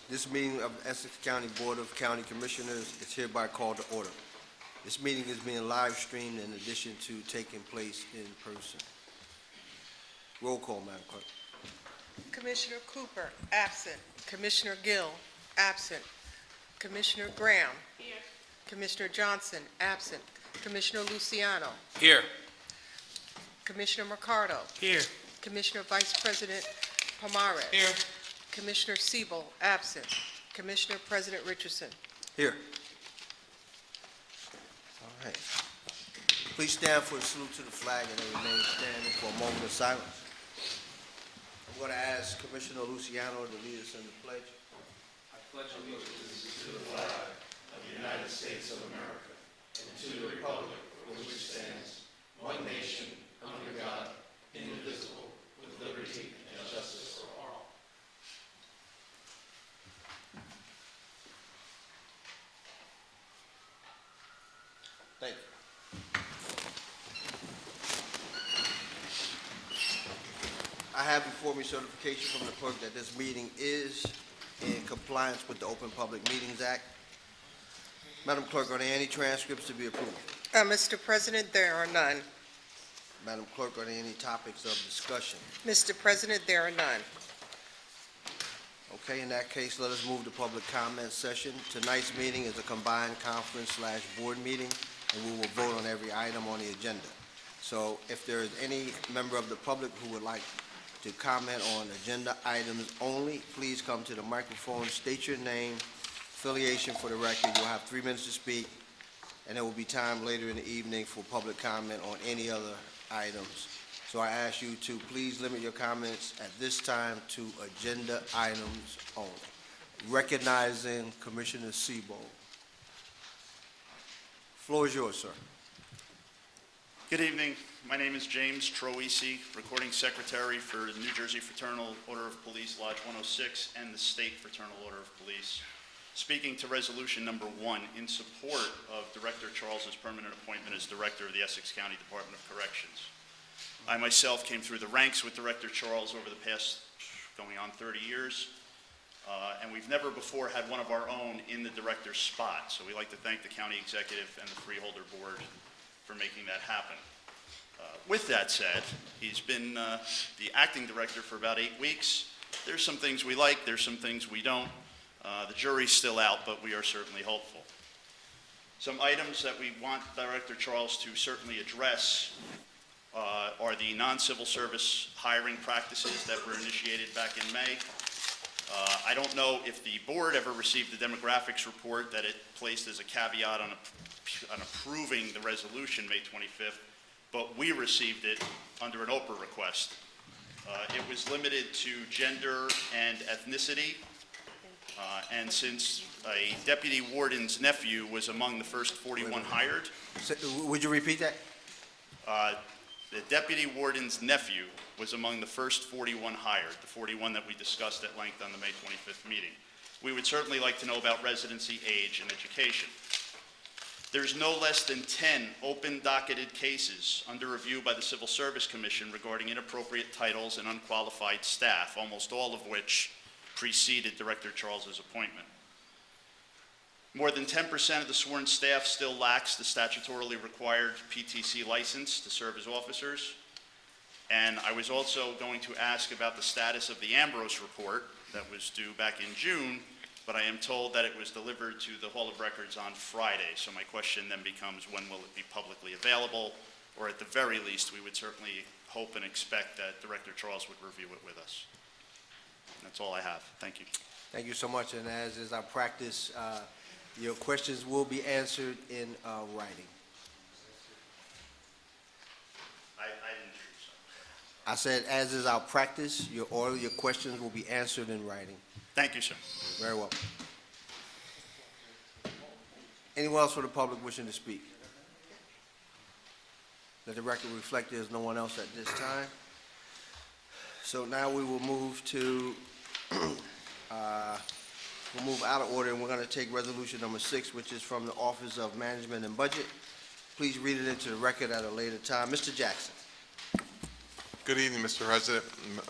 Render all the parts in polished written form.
This meeting of the Essex County Board of County Commissioners is hereby called to order. This meeting is being live streamed in addition to taking place in person. Roll call, Madam Clerk. Commissioner Cooper, absent. Commissioner Gill, absent. Commissioner Graham. Here. Commissioner Johnson, absent. Commissioner Luciano. Here. Commissioner Mercado. Here. Commissioner Vice President Pomares. Here. Commissioner Siebel, absent. Commissioner President Richardson. Here. All right. Please stand for a salute to the flag and then remain standing for a moment of silence. I'm going to ask Commissioner Luciano to lead us in the pledge. I pledge allegiance to the flag of the United States of America and to the republic for which it stands, one nation, under God, indivisible, with liberty and justice for all. Thank you. I have before me certification from the clerk that this meeting is in compliance with the Open Public Meetings Act. Madam Clerk, are there any transcripts to be approved? Mr. President, there are none. Madam Clerk, are there any topics of discussion? Mr. President, there are none. Okay, in that case, let us move to public comment session. Tonight's meeting is a combined conference/board meeting, and we will vote on every item on the agenda. So if there is any member of the public who would like to comment on agenda items only, please come to the microphone, state your name, affiliation for the record. You'll have 3 minutes to speak, and there will be time later in the evening for public comment on any other items. So I ask you to please limit your comments at this time to agenda items only. Recognizing Commissioner Siebel. Floor is yours, sir. Good evening. My name is James Troisi, Recording Secretary for the New Jersey Fraternal Order of Police, Lodge 106, and the State Fraternal Order of Police. Speaking to Resolution Number 1 in support of Director Charles's permanent appointment as Director of the Essex County Department of Corrections. I myself came through the ranks with Director Charles over the past going on 30 years, and we've never before had one of our own in the director's spot. So we like to thank the County Executive and the Freeholder Board for making that happen. With that said, he's been the acting director for about 8 weeks. There's some things we like, there's some things we don't. The jury's still out, but we are certainly hopeful. Some items that we want Director Charles to certainly address are the non-civil service hiring practices that were initiated back in May. I don't know if the board ever received the demographics report that it placed as a caveat on approving the resolution May 25th, but we received it under an Oprah request. It was limited to gender and ethnicity, and since a deputy warden's nephew was among the first 41 hired. Would you repeat that? The deputy warden's nephew was among the first 41 hired, the 41 that we discussed at length on the May 25th meeting. We would certainly like to know about residency, age, and education. There's no less than 10 open docketed cases under review by the Civil Service Commission regarding inappropriate titles and unqualified staff, almost all of which preceded Director Charles's appointment. More than 10% of the sworn staff still lacks the statutorily required PTC license to serve as officers. And I was also going to ask about the status of the Ambrose report that was due back in June, but I am told that it was delivered to the Hall of Records on Friday. So my question then becomes, when will it be publicly available? Or at the very least, we would certainly hope and expect that Director Charles would review it with us. That's all I have. Thank you. Thank you so much, and as is our practice, your questions will be answered in writing. I didn't hear you, sir. I said, as is our practice, all of your questions will be answered in writing. Thank you, sir. Very well. Anyone else for the public wishing to speak? Let the record reflect there's no one else at this time. So now we will move to move out of order, and we're going to take resolution number 6, which is from the Office of Management and Budget. Please read it into the record at a later time. Mr. Jackson. Good evening, Mr. President,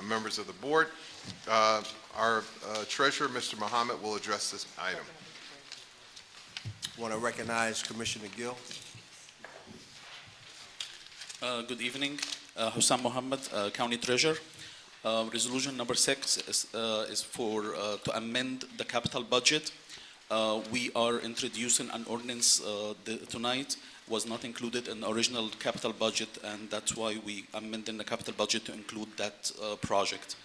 members of the board. Our treasurer, Mr. Mohammed, will address this item. Want to recognize Commissioner Gill. Good evening. Hussam Mohammed, County Treasurer. Resolution number 6 is for to amend the capital budget. We are introducing an ordinance tonight. Was not included in the original capital budget, and that's why we amended the capital budget to include that project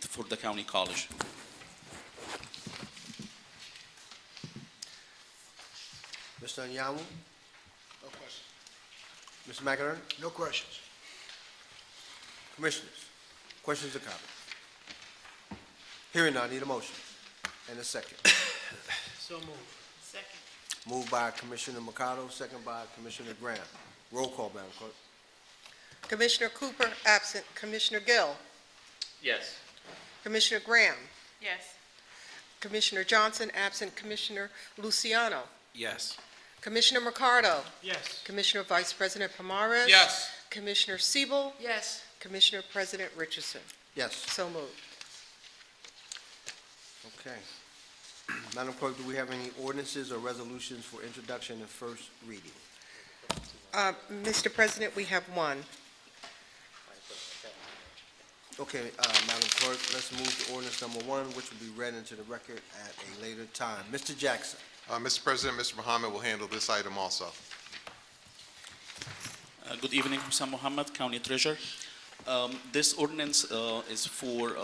for the county college. Mr. Anyanwu. No question. Mr. McInerney. No questions. Commissioners, questions or comments? Hearing none, need a motion and a second. So moved. Second. Moved by Commissioner Mercado, second by Commissioner Graham. Roll call, Madam Clerk. Commissioner Cooper, absent. Commissioner Gill. Yes. Commissioner Graham. Yes. Commissioner Johnson, absent. Commissioner Luciano. Yes. Commissioner Mercado. Yes. Commissioner Vice President Pomares. Yes. Commissioner Siebel. Yes. Commissioner President Richardson. Yes. So moved. Okay. Madam Clerk, do we have any ordinances or resolutions for introduction and first reading? Mr. President, we have one. Okay, Madam Clerk, let's move to ordinance number 1, which will be read into the record at a later time. Mr. Jackson. Mr. President, Mr. Mohammed will handle this item also. Good evening, Hussam Mohammed, County Treasurer. This ordinance is for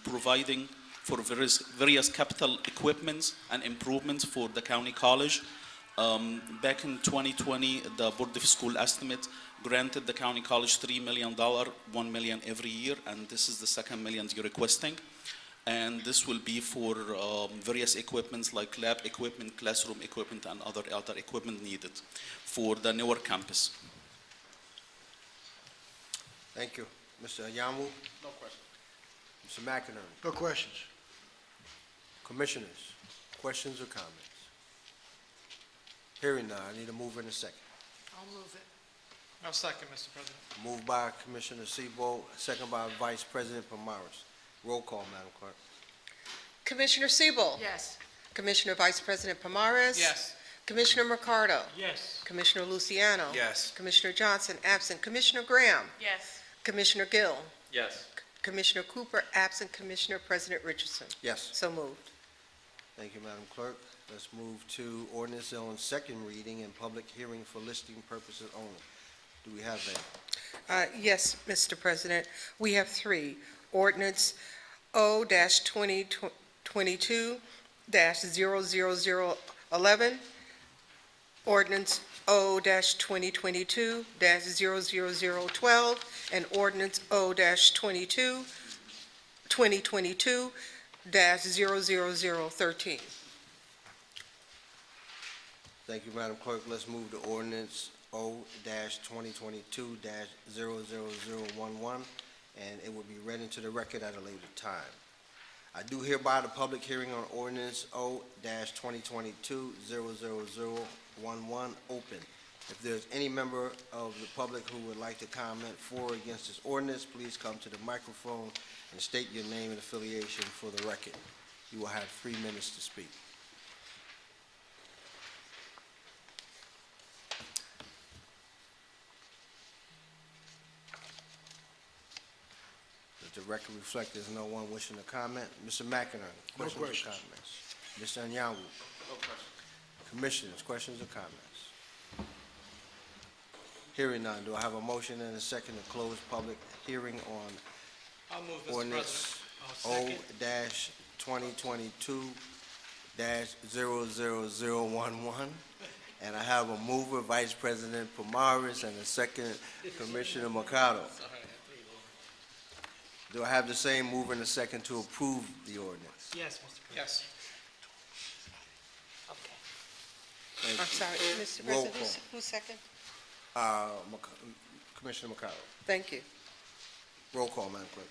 providing for various capital equipments and improvements for the county college. Back in 2020, the Board of School estimate granted the county college $3 million, $1 million every year, and this is the $2 million you're requesting. And this will be for various equipments like lab equipment, classroom equipment, and other equipment needed for the newer campus. Thank you. Mr. Anyanwu. No questions. Mr. McInerney. No questions. Commissioners, questions or comments? Hearing none, I need a mover and a second. I'll move it. I'll second, Mr. President. Moved by Commissioner Siebel, second by Vice President Pomares. Roll call, Madam Clerk. Commissioner Siebel. Yes. Commissioner Vice President Pomares. Yes. Commissioner Mercado. Yes. Commissioner Luciano. Yes. Commissioner Johnson, absent. Commissioner Graham. Yes. Commissioner Gill. Yes. Commissioner Cooper, absent. Commissioner President Richardson. Yes. So moved. Thank you, Madam Clerk. Let's move to ordinance on second reading and public hearing for listing purposes only. Do we have that? Yes, Mr. President. We have 3. Ordinance O-2022-00011. Ordinance O-2022-00012. And ordinance O-2022-00013. Thank you, Madam Clerk. Let's move to ordinance O-2022-00011, and it will be read into the record at a later time. I do hereby the public hearing on ordinance O-2022-00011 open. If there's any member of the public who would like to comment for or against this ordinance, please come to the microphone and state your name and affiliation for the record. You will have 3 minutes to speak. Let the record reflect there's no one wishing to comment. Mr. McInerney, No questions or questions. comments? Mr. Anyanwu. No questions. Commissioners, questions or comments? Hearing none, do I have a motion and a second to close public hearing on I'll move, Mr. ordinance President. O-2022-00011? And I have a mover, Vice President Pomares, and a second, Commissioner Mercado. Do I have the same mover and a second to approve the ordinance? Yes, Mr. President. Yes. Okay. Thank I'm you. sorry, Mr. Roll President, who's second? Commissioner Mercado. Thank you. Roll call, Madam Clerk.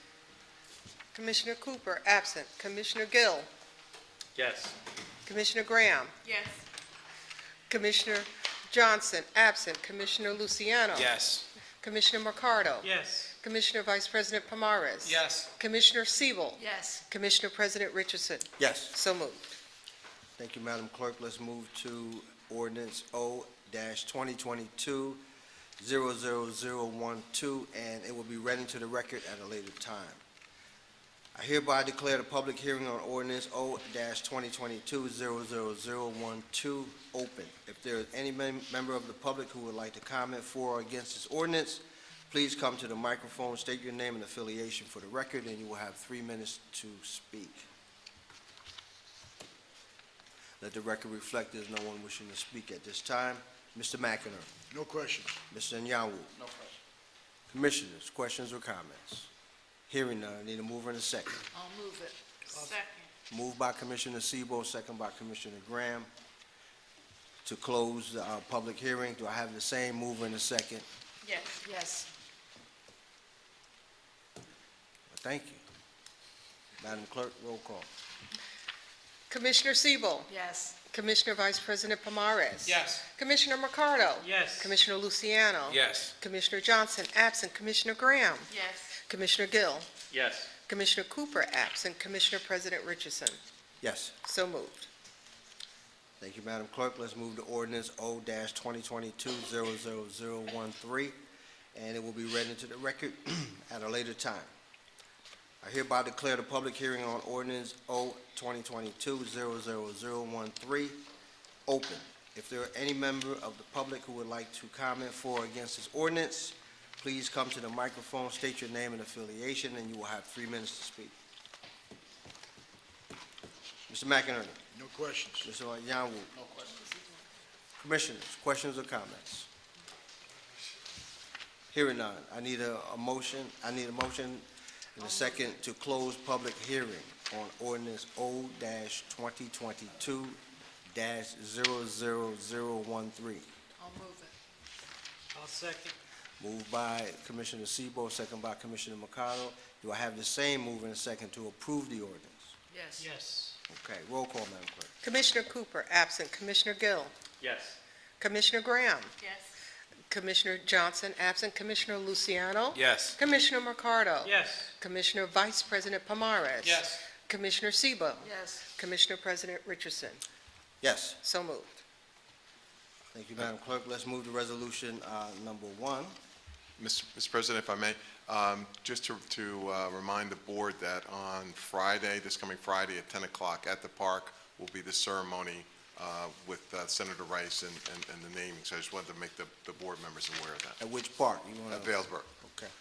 Commissioner Cooper, absent. Commissioner Gill. Yes. Commissioner Graham. Yes. Commissioner Johnson, absent. Commissioner Luciano. Yes. Commissioner Mercado. Yes. Commissioner Vice President Pomares. Yes. Commissioner Siebel. Yes. Commissioner President Richardson. Yes. So moved. Thank you, Madam Clerk. Let's move to ordinance O-2022-00012, and it will be read into the record at a later time. I hereby declare the public hearing on ordinance O-2022-00012 open. If there is any member of the public who would like to comment for or against this ordinance, please come to the microphone, state your name and affiliation for the record, and you will have 3 minutes to speak. Let the record reflect there's no one wishing to speak at this time. Mr. McInerney. No question. Mr. Nyanwu. No question. Commissioners, questions or comments? Hearing none, I need a mover and a second. I'll move it. Second. Moved by Commissioner Siebel, second by Commissioner Graham. To close the public hearing, do I have the same mover and a second? Yes. Yes. Thank you. Madam Clerk, roll call. Commissioner Siebel. Yes. Commissioner Vice President Pomares. Yes. Commissioner Mercado. Yes. Commissioner Luciano. Yes. Commissioner Johnson, absent. Commissioner Graham. Yes. Commissioner Gill. Yes. Commissioner Cooper, absent. Commissioner President Richardson. Yes. So moved. Thank you, Madam Clerk. Let's move to ordinance O-2022-00013, and it will be read into the record at a later time. I hereby declare the public hearing on ordinance O-2022-00013 open. If there are any member of the public who would like to comment for or against this ordinance, please come to the microphone, state your name and affiliation, and you will have 3 minutes to speak. Mr. McInerney. No questions. Mr. Nyanwu. No question. Commissioners, questions or comments? Hearing none, I need a motion and a second to close public hearing on ordinance O-2022-00013. I'll move it. I'll second. Moved by Commissioner Siebel, second by Commissioner Mercado. Do I have the same move and a second to approve the ordinance? Yes. Yes. Okay, roll call, Madam Clerk. Commissioner Cooper, absent. Commissioner Gill. Yes. Commissioner Graham. Yes. Commissioner Johnson, absent. Commissioner Luciano. Yes. Commissioner Mercado. Yes. Commissioner Vice President Pomares. Yes. Commissioner Siebel. Yes. Commissioner President Richardson. Yes. So moved. Thank you, Madam Clerk. Let's move to resolution number 1. Mr. President, if I may, just to remind the board that on Friday, this coming Friday at 10 o'clock at the park will be the ceremony with Senator Rice and the naming. So I just wanted to make the board members aware of that. At which park? You wanna- At Vailsburg. Okay.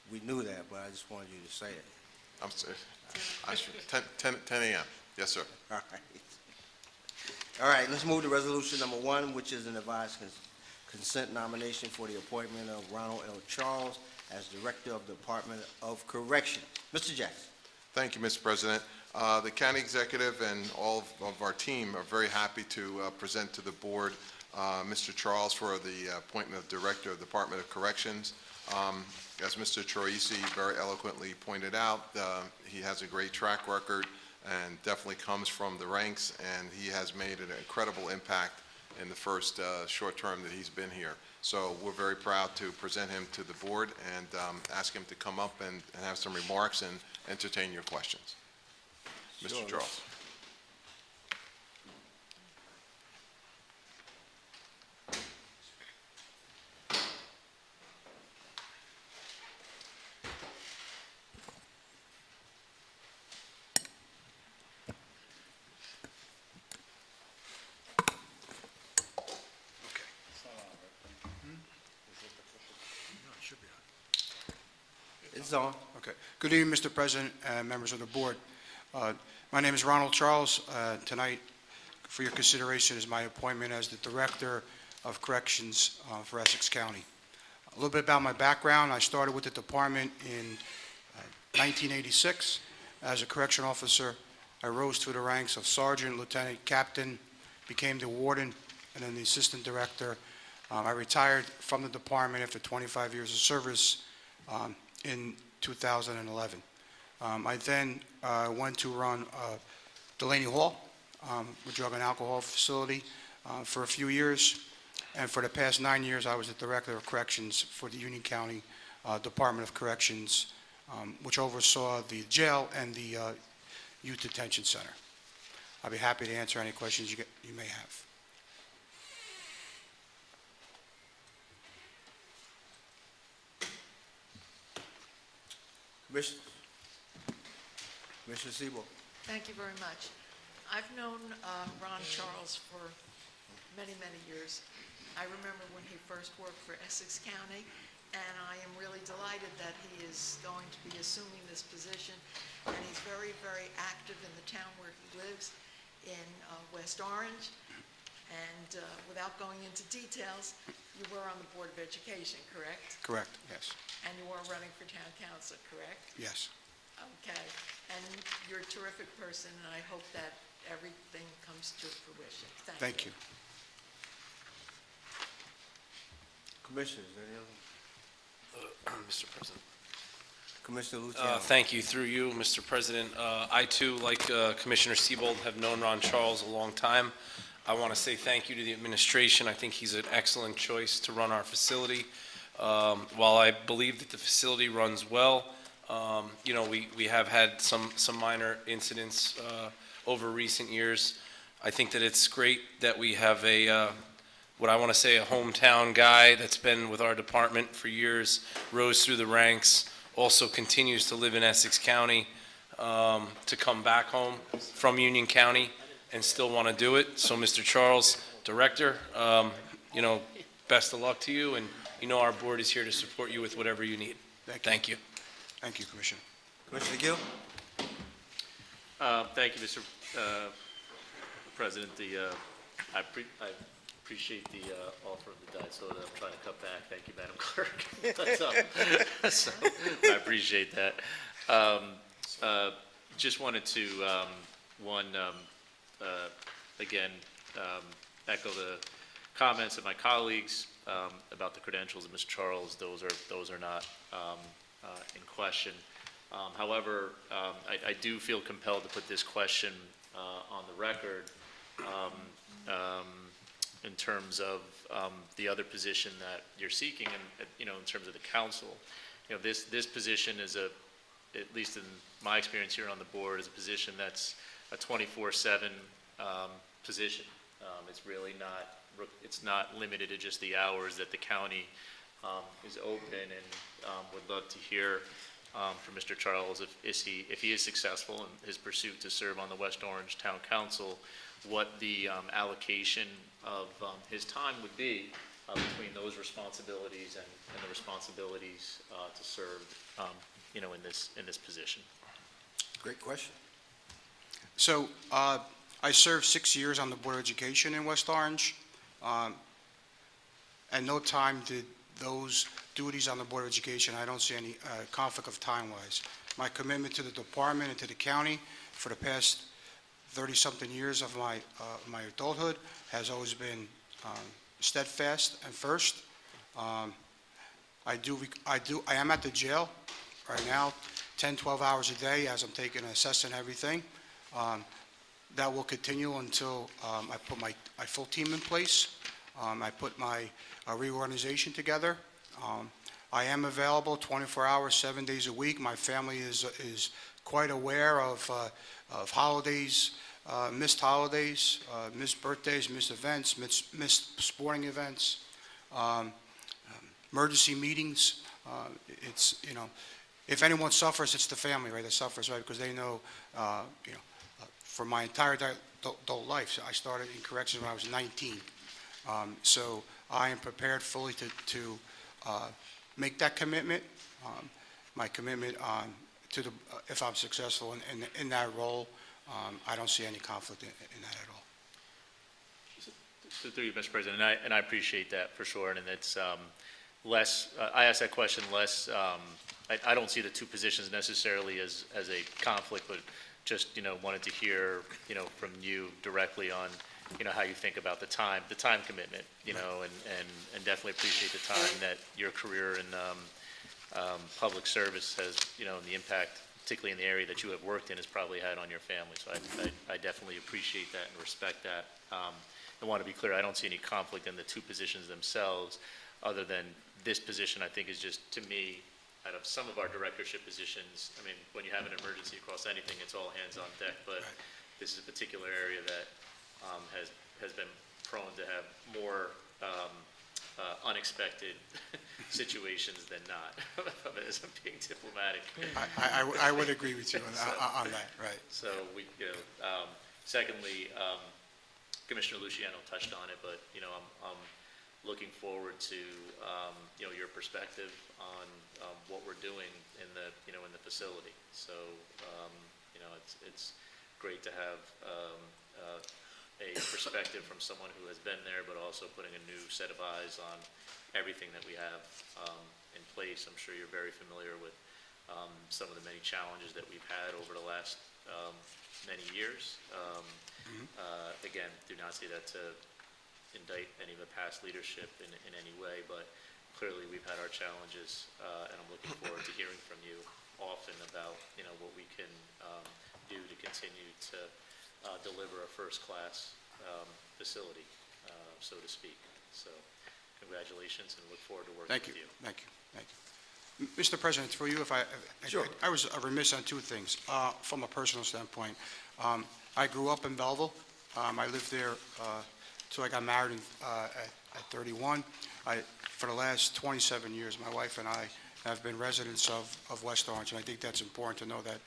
We knew that, but I just wanted you to say it. I'm sorry. 10 a.m. Yes, sir. All right. All right, let's move to resolution number 1, which is an advised consent nomination for the appointment of Ronald L. Charles as Director of the Department of Correction. Mr. Jackson. Thank you, Mr. President. The county executive and all of our team are very happy to present to the board Mr. Charles for the appointment of Director of the Department of Corrections. As Mr. Troisi very eloquently pointed out, he has a great track record and definitely comes from the ranks, and he has made an incredible impact in the first short term that he's been here. So we're very proud to present him to the board and ask him to come up and have some remarks and entertain your questions. Sure. Mr. Charles. It's on. Okay. Good evening, Mr. President and members of the board. My name is Ronald Charles. Tonight, for your consideration, is my appointment as the Director of Corrections for Essex County. A little bit about my background. I started with the department in 1986 as a correction officer. I rose through the ranks of sergeant, lieutenant, captain, became the warden, and then the assistant director. I retired from the department after 25 years of service in 2011. I then went to run Delaney Hall drug and alcohol facility for a few years. And for the past 9 years, I was the Director of Corrections for the Union County Department of Corrections, which oversaw the jail and the Youth Detention Center. I'll be happy to answer any questions you may have. Commissioner Siebel. Thank you very much. I've known Ron Charles for many, many years. I remember when he first worked for Essex County, and I am really delighted that he is going to be assuming this position. And he's very, very active in the town where he lives in West Orange. And without going into details, you were on the Board of Education, correct? Correct, yes. And you are running for town council, correct? Yes. Okay, and you're a terrific person, and I hope that everything comes to fruition. Thank you. Commissioners, any other? Mr. President. Commissioner Luciano. Thank you. Through you, Mr. President. I, too, like Commissioner Siebold, have known Ron Charles a long time. I want to say thank you to the administration. I think he's an excellent choice to run our facility. While I believe that the facility runs well, you know, we have had some minor incidents over recent years. I think that it's great that we have a what I want to say, a hometown guy that's been with our department for years, rose through the ranks, also continues to live in Essex County, to come back home from Union County and still want to do it. So, Mr. Charles, Director, you know, best of luck to you, and you know our board is here to support you with whatever you need. Thank you. Thank you, Commissioner. Commissioner Gill. Thank you, Mr. President. I appreciate the offer of the diet soda. I'm trying to cut back. Thank you, Madam Clerk. So I appreciate that. Just wanted to, again, echo the comments of my colleagues about the credentials of Mr. Charles. Those are not in question. However, I do feel compelled to put this question on the record in terms of the other position that you're seeking, and you know, in terms of the council. You know, this position is at least in my experience here on the board, is a position that's a 24/7 position. It's really not. It's not limited to just the hours that the county is open, and would love to hear from Mr. Charles if he is successful in his pursuit to serve on the West Orange Town Council, what the allocation of his time would be between those responsibilities and the responsibilities to serve, you know, in this position. Great question. So, I served 6 years on the Board of Education in West Orange. At no time did those duties on the Board of Education, I don't see any conflict of time-wise. My commitment to the department and to the county for the past 30-something years of my adulthood has always been steadfast and first. I am at the jail right now, 10, 12 hours a day as I'm taking an assess and everything. That will continue until I put my full team in place. I put my reorganization together. I am available 24 hours, 7 days a week. My family is quite aware of holidays, missed holidays, missed birthdays, missed events, missed sporting events, emergency meetings. It's, you know, if anyone suffers, it's the family, right, that suffers, right, because they know, you know, for my entire adult life. So I started in corrections when I was 19. So I am prepared fully to make that commitment. My commitment to the, if I'm successful in that role, I don't see any conflict in that at all. So through you, Mr. President, and I appreciate that for sure, and it's less, I asked that question less, I don't see the two positions necessarily as a conflict, but just, you know, wanted to hear, you know, from you directly on, you know, how you think about the time commitment, you know, and definitely appreciate the time that your career in public service has, you know, and the impact particularly in the area that you have worked in, has probably had on your family. So I definitely appreciate that and respect that. I want to be clear, I don't see any conflict in the two positions themselves, other than this position, I think, is just, to me, out of some of our directorship positions, I mean, when you have an emergency across anything, it's all hands on deck, but this is a particular area that has been prone to have more unexpected situations than not, as I'm being diplomatic. I would agree with you on that, right. So secondly, Commissioner Luciano touched on it, but, I'm looking forward to, your perspective on what we're doing in the facility. So, it's great to have a perspective from someone who has been there, but also putting a new set of eyes on everything that we have in place. I'm sure you're very familiar with some of the many challenges that we've had over the last many years. Again, do not say that to indict any of the past leadership in any way, but clearly we've had our challenges, and I'm looking forward to hearing from you often about, what we can do to continue to deliver a first-class facility, so to speak. So congratulations, and look forward to working Thank with you, you. thank you, thank you. Mr. President, for you, Sure. I was remiss on two things. From a personal standpoint, I grew up in Belleville. I lived there till I got married at 31. For the last 27 years, my wife and I have been residents of West Orange, and I think that's important to know that,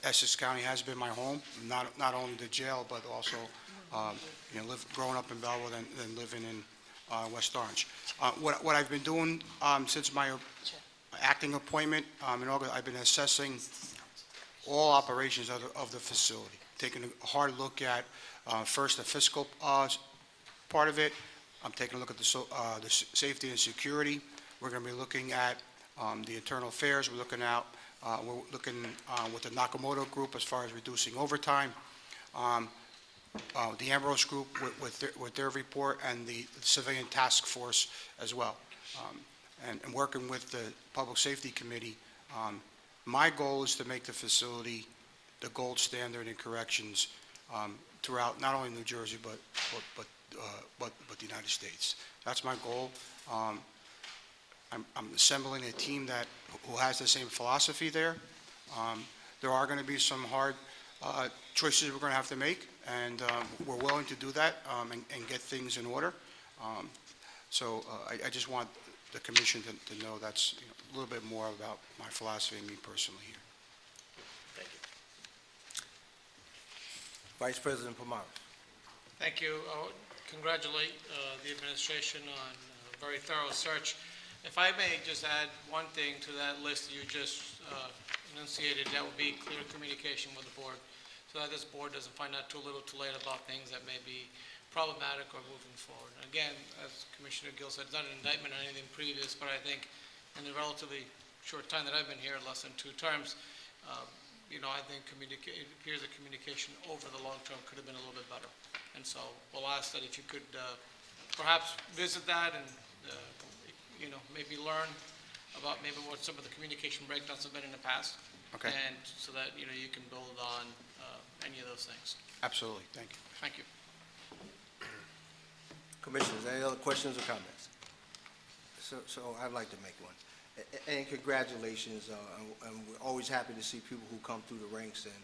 Essex County has been my home, not only the jail, but also, growing up in Belleville and living in West Orange. What I've been doing since my acting appointment in August, I've been assessing all operations of the facility, taking a hard look at first the fiscal part of it. I'm taking a look at the safety and security. We're going to be looking at the internal affairs. We're looking with the Nakamoto Group as far as reducing overtime. The Ambrose Group with their report, and the Civilian Task Force as well. And working with the Public Safety Committee, my goal is to make the facility the gold standard in corrections throughout not only New Jersey but the United States. That's my goal. I'm assembling a team who has the same philosophy there. There are going to be some hard choices we're going to have to make, and we're willing to do that and get things in order. So I just want the commission to know that's a little bit more about my philosophy and me personally here. Thank you. Vice President Pomares. Thank you. I would congratulate the administration on a very thorough search. If I may just add one thing to that list you just enunciated, that would be clear communication with the board, so that this board doesn't find out too little too late about things that may be problematic or moving forward. Again, as Commissioner Gill said, it's not an indictment on anything previous, but I think in the relatively short time that I've been here, less than 2 terms, I think it appears that communication over the long term could have been a little bit better. And so we'll ask that if you could perhaps visit that and, maybe learn about maybe what some of the communication breakdowns have been in the past. Okay. And so that, you can build on any of those things. Absolutely. Thank you. Thank you. Commissioners, any other questions or comments? So I'd like to make one. And congratulations, and we're always happy to see people who come through the ranks and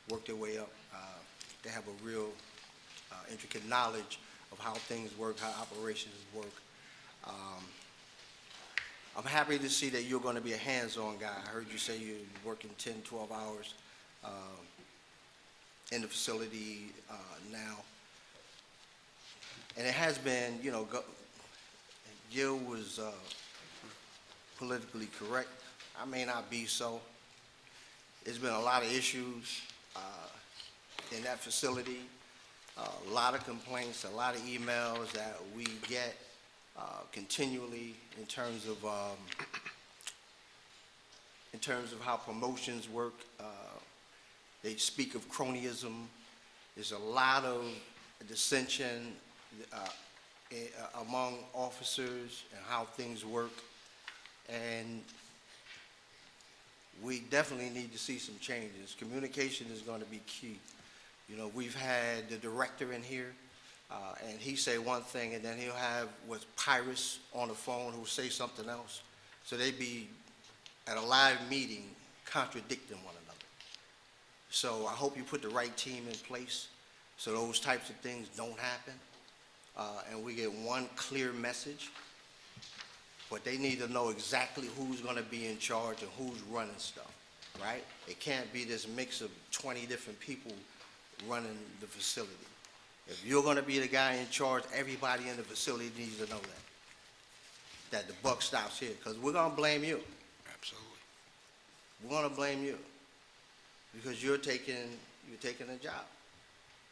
work their way up. They have a real intricate knowledge of how things work, how operations work. I'm happy to see that you're going to be a hands-on guy. I heard you say you're working 10, 12 hours in the facility now. And it has been, Gil was politically correct. I may not be so. There's been a lot of issues in that facility, a lot of complaints, a lot of emails that we get continually in terms of how promotions work. They speak of cronyism. There's a lot of dissension among officers and how things work. And we definitely need to see some changes. Communication is going to be key. You know, we've had the director in here, and he say one thing, and then he'll have what's pirates on the phone who say something else. So they be at a live meeting contradicting one another. So I hope you put the right team in place so those types of things don't happen, and we get one clear message. But they need to know exactly who's going to be in charge and who's running stuff, right? It can't be this mix of 20 different people running the facility. If you're going to be the guy in charge, everybody in the facility needs to know that the buck stops here, because we're going to blame you. Absolutely. We're going to blame you because you're taking a job.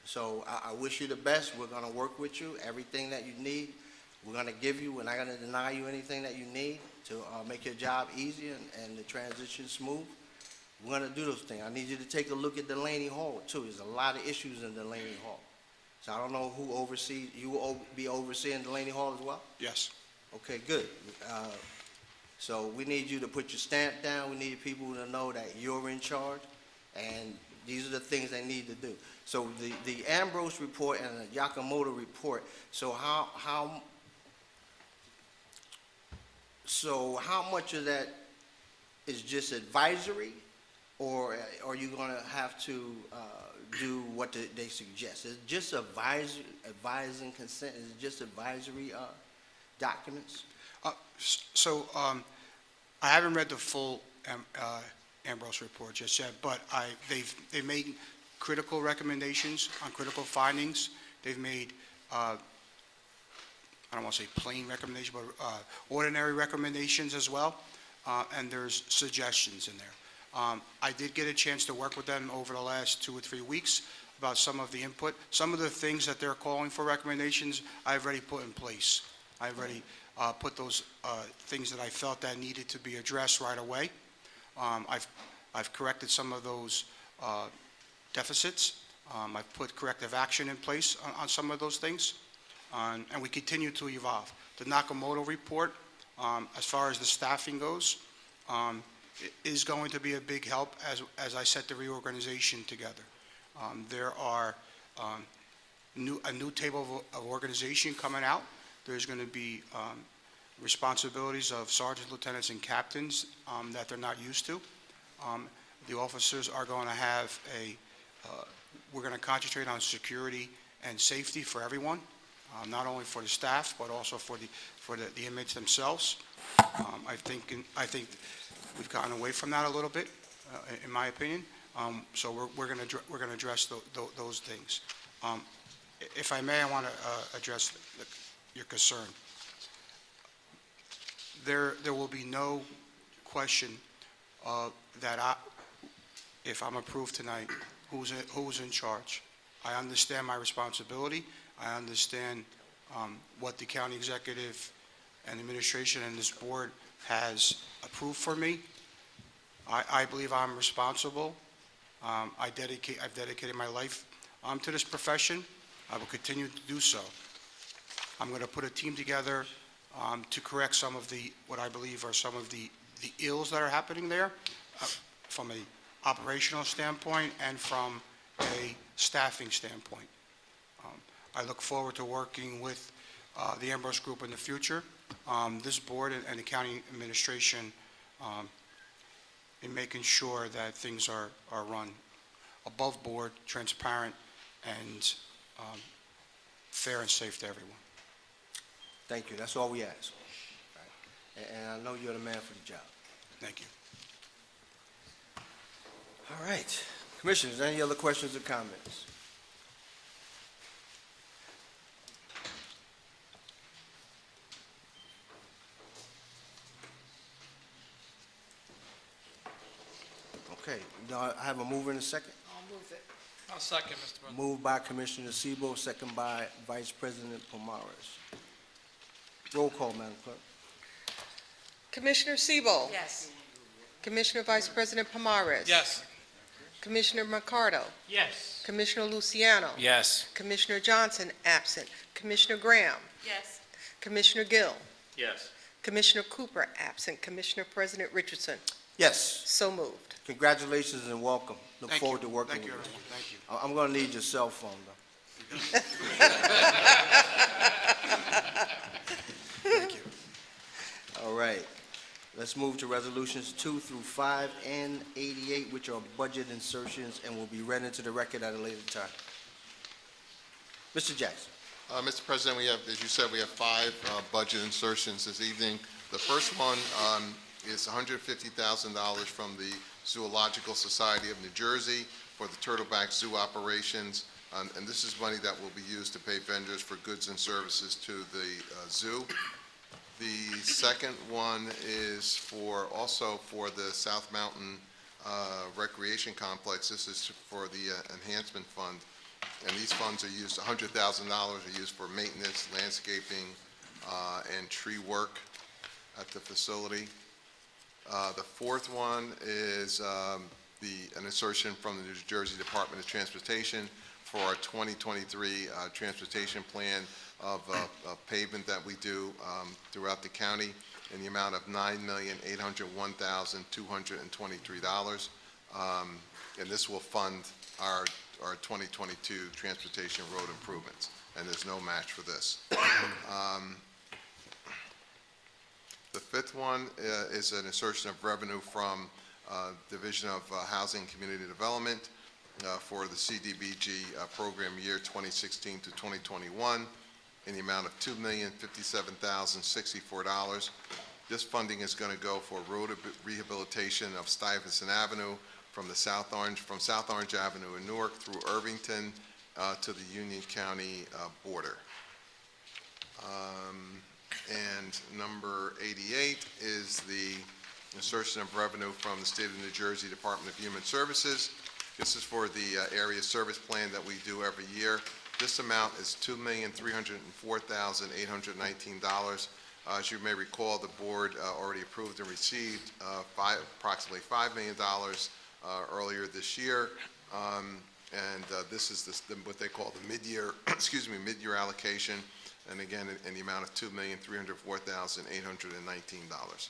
So I wish you the best. We're going to work with you. Everything that you need, we're going to give you. We're not going to deny you anything that you need to make your job easier and the transition smooth. We're going to do those things. I need you to take a look at Delaney Hall, too. There's a lot of issues in Delaney Hall. So I don't know who oversees. You will be overseeing Delaney Hall as well? Yes. Okay, good. So we need you to put your stamp down. We need people to know that you're in charge, and these are the things they need to do. So the Ambrose report and the Yakamoto report, so how much of that is just advisory, or are you going to have to do what they suggest? Is it just advising consent? Is it just advisory documents? I haven't read the full Ambrose report just yet, but they've made critical recommendations on critical findings. They've made, I don't want to say plain recommendations, but ordinary recommendations as well, and there's suggestions in there. I did get a chance to work with them over the last 2 or 3 weeks about some of the input. Some of the things that they're calling for recommendations, I've already put in place. I've already put those things that I felt that needed to be addressed right away. I've corrected some of those deficits. I've put corrective action in place on some of those things, and we continue to evolve. The Nakamoto report, as far as the staffing goes, is going to be a big help as I set the reorganization together. There are a new table of organization coming out. There's going to be responsibilities of sergeants, lieutenants, and captains that they're not used to. The officers are going to have we're going to concentrate on security and safety for everyone, not only for the staff, but also for the inmates themselves. I think we've gotten away from that a little bit, in my opinion. So we're going to address those things. If I may, I want to address your concern. There will be no question that if I'm approved tonight, who's in charge. I understand my responsibility. I understand what the county executive and administration and this board has approved for me. I believe I'm responsible. I've dedicated my life to this profession. I will continue to do so. I'm going to put a team together to correct some of what I believe are some of the ills that are happening there from an operational standpoint and from a staffing standpoint. I look forward to working with the Ambrose Group in the future, this board and the county administration in making sure that things are run above board, transparent, and fair and safe to everyone. Thank you. That's all we ask. Right. And I know you're the man for the job. Thank you. All right. Commissioners, any other questions or comments? Okay. Now, I have a mover and a second. I'll move it. I'll second, Mr. President. Moved by Commissioner Sebo, second by Vice President Pomares. Roll call, Madam Clerk. Commissioner Siebel. Yes. Commissioner Vice President Pomares. Yes. Commissioner Mercado. Yes. Commissioner Luciano. Yes. Commissioner Johnson, absent. Commissioner Graham. Yes. Commissioner Gill. Yes. Commissioner Cooper, absent. Commissioner President Richardson. Yes. So moved. Congratulations and welcome. Look Thank forward you. to working Thank with you, you. everyone. Thank you. I'm going to need your cell phone, though. Thank you. All right. Let's move to resolutions 2 through 5 and 88, which are budget insertions and will be read into the record at a later time. Mr. Jackson. Mr. President, we have, as you said, we have 5 budget insertions this evening. The first one is $150,000 from the Zoological Society of New Jersey for the Turtleback Zoo operations, and this is money that will be used to pay vendors for goods and services to the zoo. The second one is also for the South Mountain Recreation Complex. This is for the Enhancement Fund, and these funds are used, $100,000 are used for maintenance, landscaping, and tree work at the facility. The fourth one is an insertion from the New Jersey Department of Transportation for our 2023 transportation plan of pavement that we do throughout the county in the amount of $9,801,223. And this will fund our 2022 transportation road improvements, and there's no match for this. The fifth one is an insertion of revenue from Division of Housing and Community Development for the CDBG program year 2016 to 2021 in the amount of $2,057,064. This funding is going to go for road rehabilitation of Stuyvesant Avenue from South Orange Avenue in Newark through Irvington to the Union County border. And number 88 is the insertion of revenue from the State of New Jersey Department of Human Services. This is for the area service plan that we do every year. This amount is $2,304,819. As you may recall, the board already approved and received approximately $5 million earlier this year. This is what they call the mid-year, mid-year allocation. And again, in the amount of $2,304,819.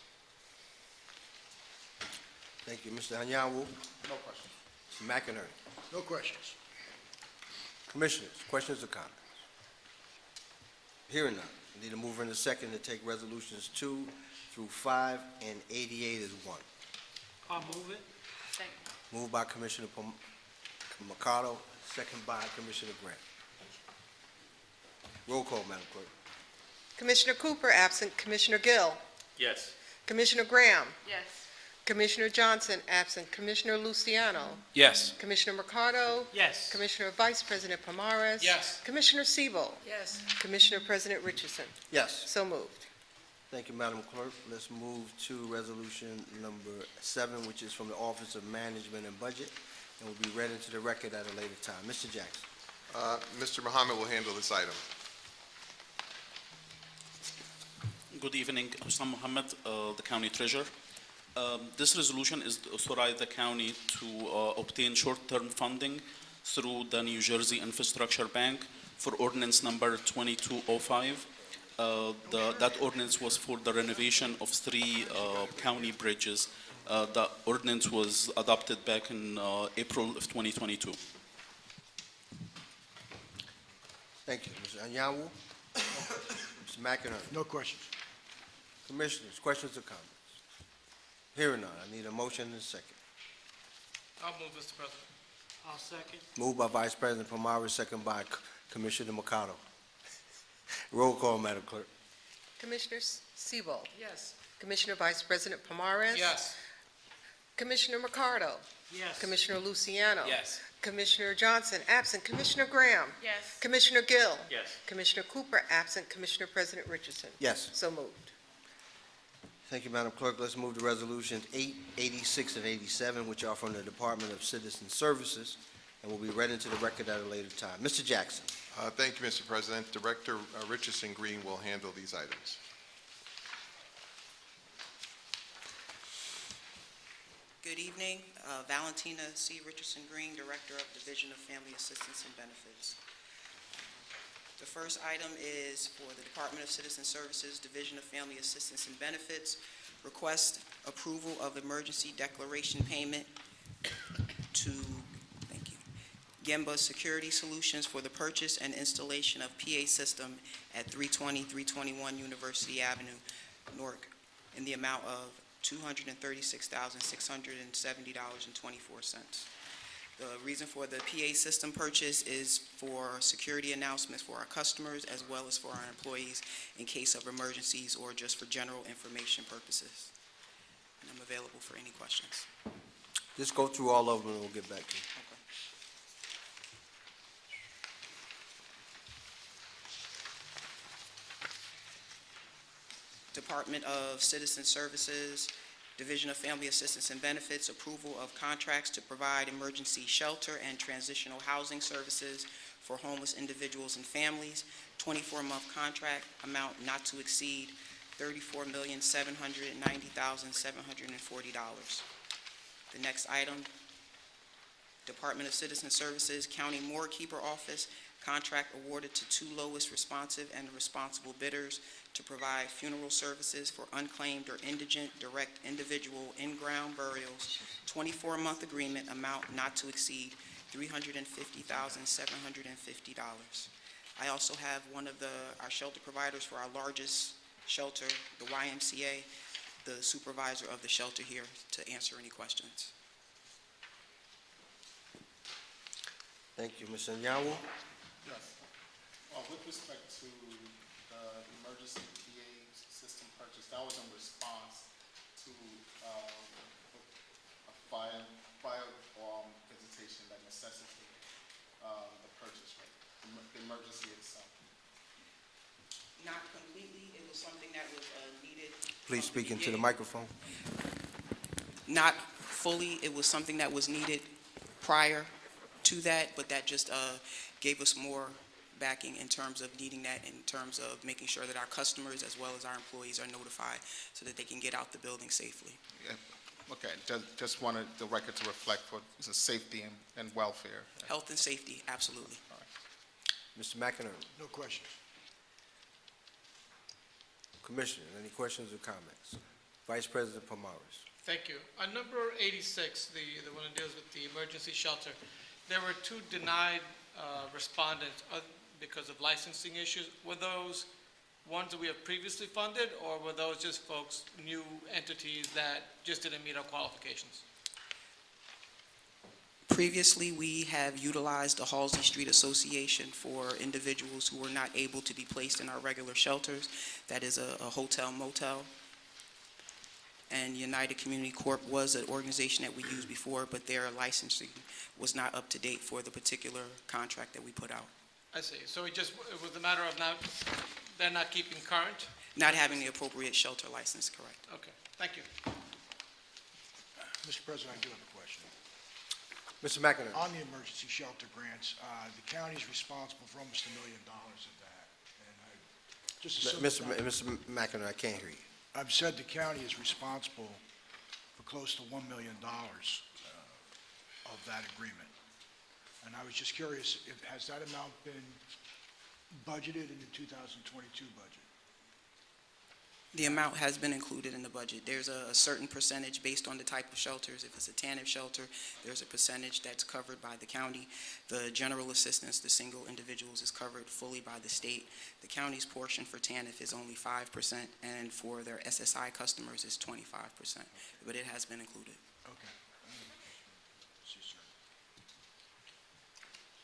Thank you. Mr. Anyanwu. No questions. Mr. McInerney. No questions. Commissioners, questions or comments? Hearing none. I need a mover and a second to take resolutions 2 through 5 and 88 as one. I'll move it. Moved by Commissioner Mercado, second by Commissioner Grant. Roll call, Madam Clerk. Commissioner Cooper, absent. Commissioner Gill. Yes. Commissioner Graham. Yes. Commissioner Johnson, absent. Commissioner Luciano. Yes. Commissioner Mercado. Yes. Commissioner Vice President Pomares. Yes. Commissioner Siebel. Yes. Commissioner President Richardson. Yes. So moved. Thank you, Madam Clerk. Let's move to resolution number 7, which is from the Office of Management and Budget, and will be read into the record at a later time. Mr. Jackson. Mr. Muhammad will handle this item. Good evening, Hussam Mohammed, the County Treasurer. This resolution is to authorize the county to obtain short-term funding through the New Jersey Infrastructure Bank for ordinance number 2205. That ordinance was for the renovation of 3 county bridges. The ordinance was adopted back in April of 2022. Thank you. Mr. Anyanwu. Mr. McInerney. No questions. Commissioners, questions or comments? Hearing none. I need a motion and a second. I'll move, Mr. President. I'll second. Moved by Vice President Pomares, second by Commissioner Mercado. Roll call, Madam Clerk. Commissioner Siebel. Yes. Commissioner Vice President Pomares. Yes. Commissioner Mercado. Yes. Commissioner Luciano. Yes. Commissioner Johnson, absent. Commissioner Graham. Yes. Commissioner Gill. Yes. Commissioner Cooper, absent. Commissioner President Richardson. Yes. So moved. Thank you, Madam Clerk. Let's move to resolutions 8, 86, and 87, which are from the Department of Citizen Services, and will be read into the record at a later time. Mr. Jackson. Thank you, Mr. President. Director Richardson Green will handle these items. Good evening. Valentina C. Richardson Green, Director of Division of Family Assistance and Benefits. The first item is for the Department of Citizen Services, Division of Family Assistance and Benefits, request approval of emergency declaration payment to, thank you, Gemba Security Solutions for the purchase and installation of PA system at 321 University Avenue, Newark, in the amount of $236,670.24. The reason for the PA system purchase is for security announcements for our customers as well as for our employees in case of emergencies or just for general information purposes. And I'm available for any questions. Just go through all of them and we'll get back to you. Department of Citizen Services, Division of Family Assistance and Benefits, approval of contracts to provide emergency shelter and transitional housing services for homeless individuals and families, 24-month contract, amount not to exceed $34,790,740. The next item, Department of Citizen Services, County Moore Keeper Office, contract awarded to two lowest responsive and responsible bidders to provide funeral services for unclaimed or indigent direct individual in-ground burials, 24-month agreement, amount not to exceed $350,750. I also have one of our shelter providers for our largest shelter, the YMCA, the supervisor of the shelter here to answer any questions. Thank you. Mr. Nyawu? Yes. With respect to the emergency PA system purchase, that was in response to a fire visitation that necessitated the purchase, right? The emergency itself. Not completely. It was something that was needed. Please speak into the microphone. Not fully. It was something that was needed prior to that, but that just gave us more backing in terms of needing that, in terms of making sure that our customers as well as our employees are notified so that they can get out the building safely. Yeah. Okay, just wanted the record to reflect for the safety and welfare. Health and safety, absolutely. Mr. McInerney? No questions. Commissioner, any questions or comments? Vice President Pomares? Thank you. On number 86, the one that deals with the emergency shelter, there were two denied respondents because of licensing issues. Were those ones that we have previously funded, or were those just folks, new entities that just didn't meet our qualifications? Previously, we have utilized the Halsey Street Association for individuals who were not able to be placed in our regular shelters. That is a hotel motel. And United Community Corp was an organization that we used before, but their licensing was not up to date for the particular contract that we put out. I see. So it was a matter of they're not keeping current? Not having the appropriate shelter license, correct. Okay, thank you. Mr. President, I do have a question. Mr. McInerney? On the emergency shelter grants, the county's responsible for almost $1 million of that. And Mr. McInerney, I can't hear you. I've said the county is responsible for close to $1 million of that agreement. And I was just curious, has that amount been budgeted in the 2022 budget? The amount has been included in the budget. There's a certain percentage based on the type of shelters. If it's a TANF shelter, there's a percentage that's covered by the county. The general assistance, the single individuals, is covered fully by the state. The county's portion for TANF is only 5%, and for their SSI customers is 25%. But it has been included. Okay.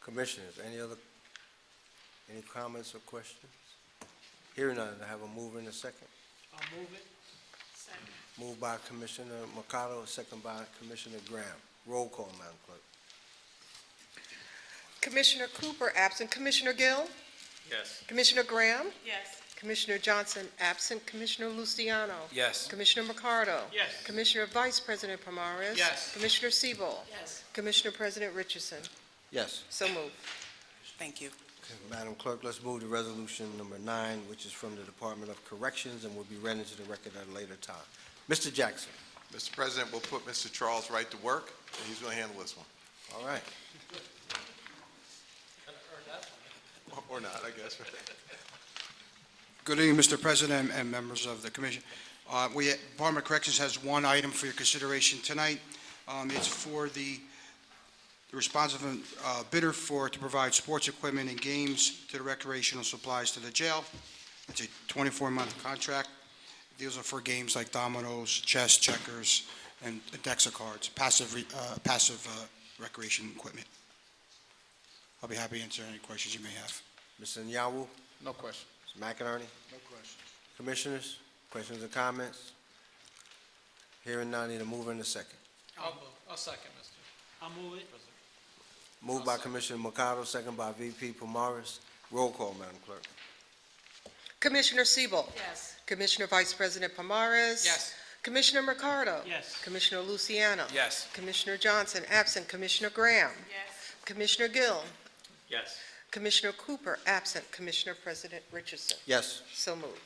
Commissioners, any comments or questions? Hearing none, I have a mover and a second. I'll move it. Second. Moved by Commissioner Mercado, second by Commissioner Graham. Roll call, Madam Clerk. Commissioner Cooper, absent. Commissioner Gill? Yes. Commissioner Graham? Yes. Commissioner Johnson, absent. Commissioner Luciano? Yes. Commissioner Mercado? Yes. Commissioner Vice President Pomares? Yes. Commissioner Siebel? Yes. Commissioner President Richardson? Yes. So moved. Thank you. Madam Clerk, let's move to resolution number 9, which is from the Department of Corrections and will be read into the record at a later time. Mr. Jackson. Mr. President, we'll put Mr. Charles right to work, and he's going to handle this one. All right. Or not, I guess. Good evening, Mr. President and members of the Commission. Department of Corrections has one item for your consideration tonight. It's for the responsive bidder to provide sports equipment and games to the recreational supplies to the jail. It's a 24-month contract. These are for games like dominoes, chess, checkers, and decks of cards, passive recreation equipment. I'll be happy to answer any questions you may have. Mr. Nyawu? No question. Mr. McInerney? No questions. Commissioners, questions or comments? Hearing none, need a mover and a second. I'll second, Mr. I'll move it. Moved by Commissioner Mercado, second by VP Pomares. Roll call, Madam Clerk. Commissioner Siebel. Yes. Commissioner Vice President Pomares. Yes. Commissioner Mercado. Yes. Commissioner Luciano. Yes. Commissioner Johnson, absent. Commissioner Graham. Yes. Commissioner Gill. Yes. Commissioner Cooper, absent. Commissioner President Richardson. Yes. So moved.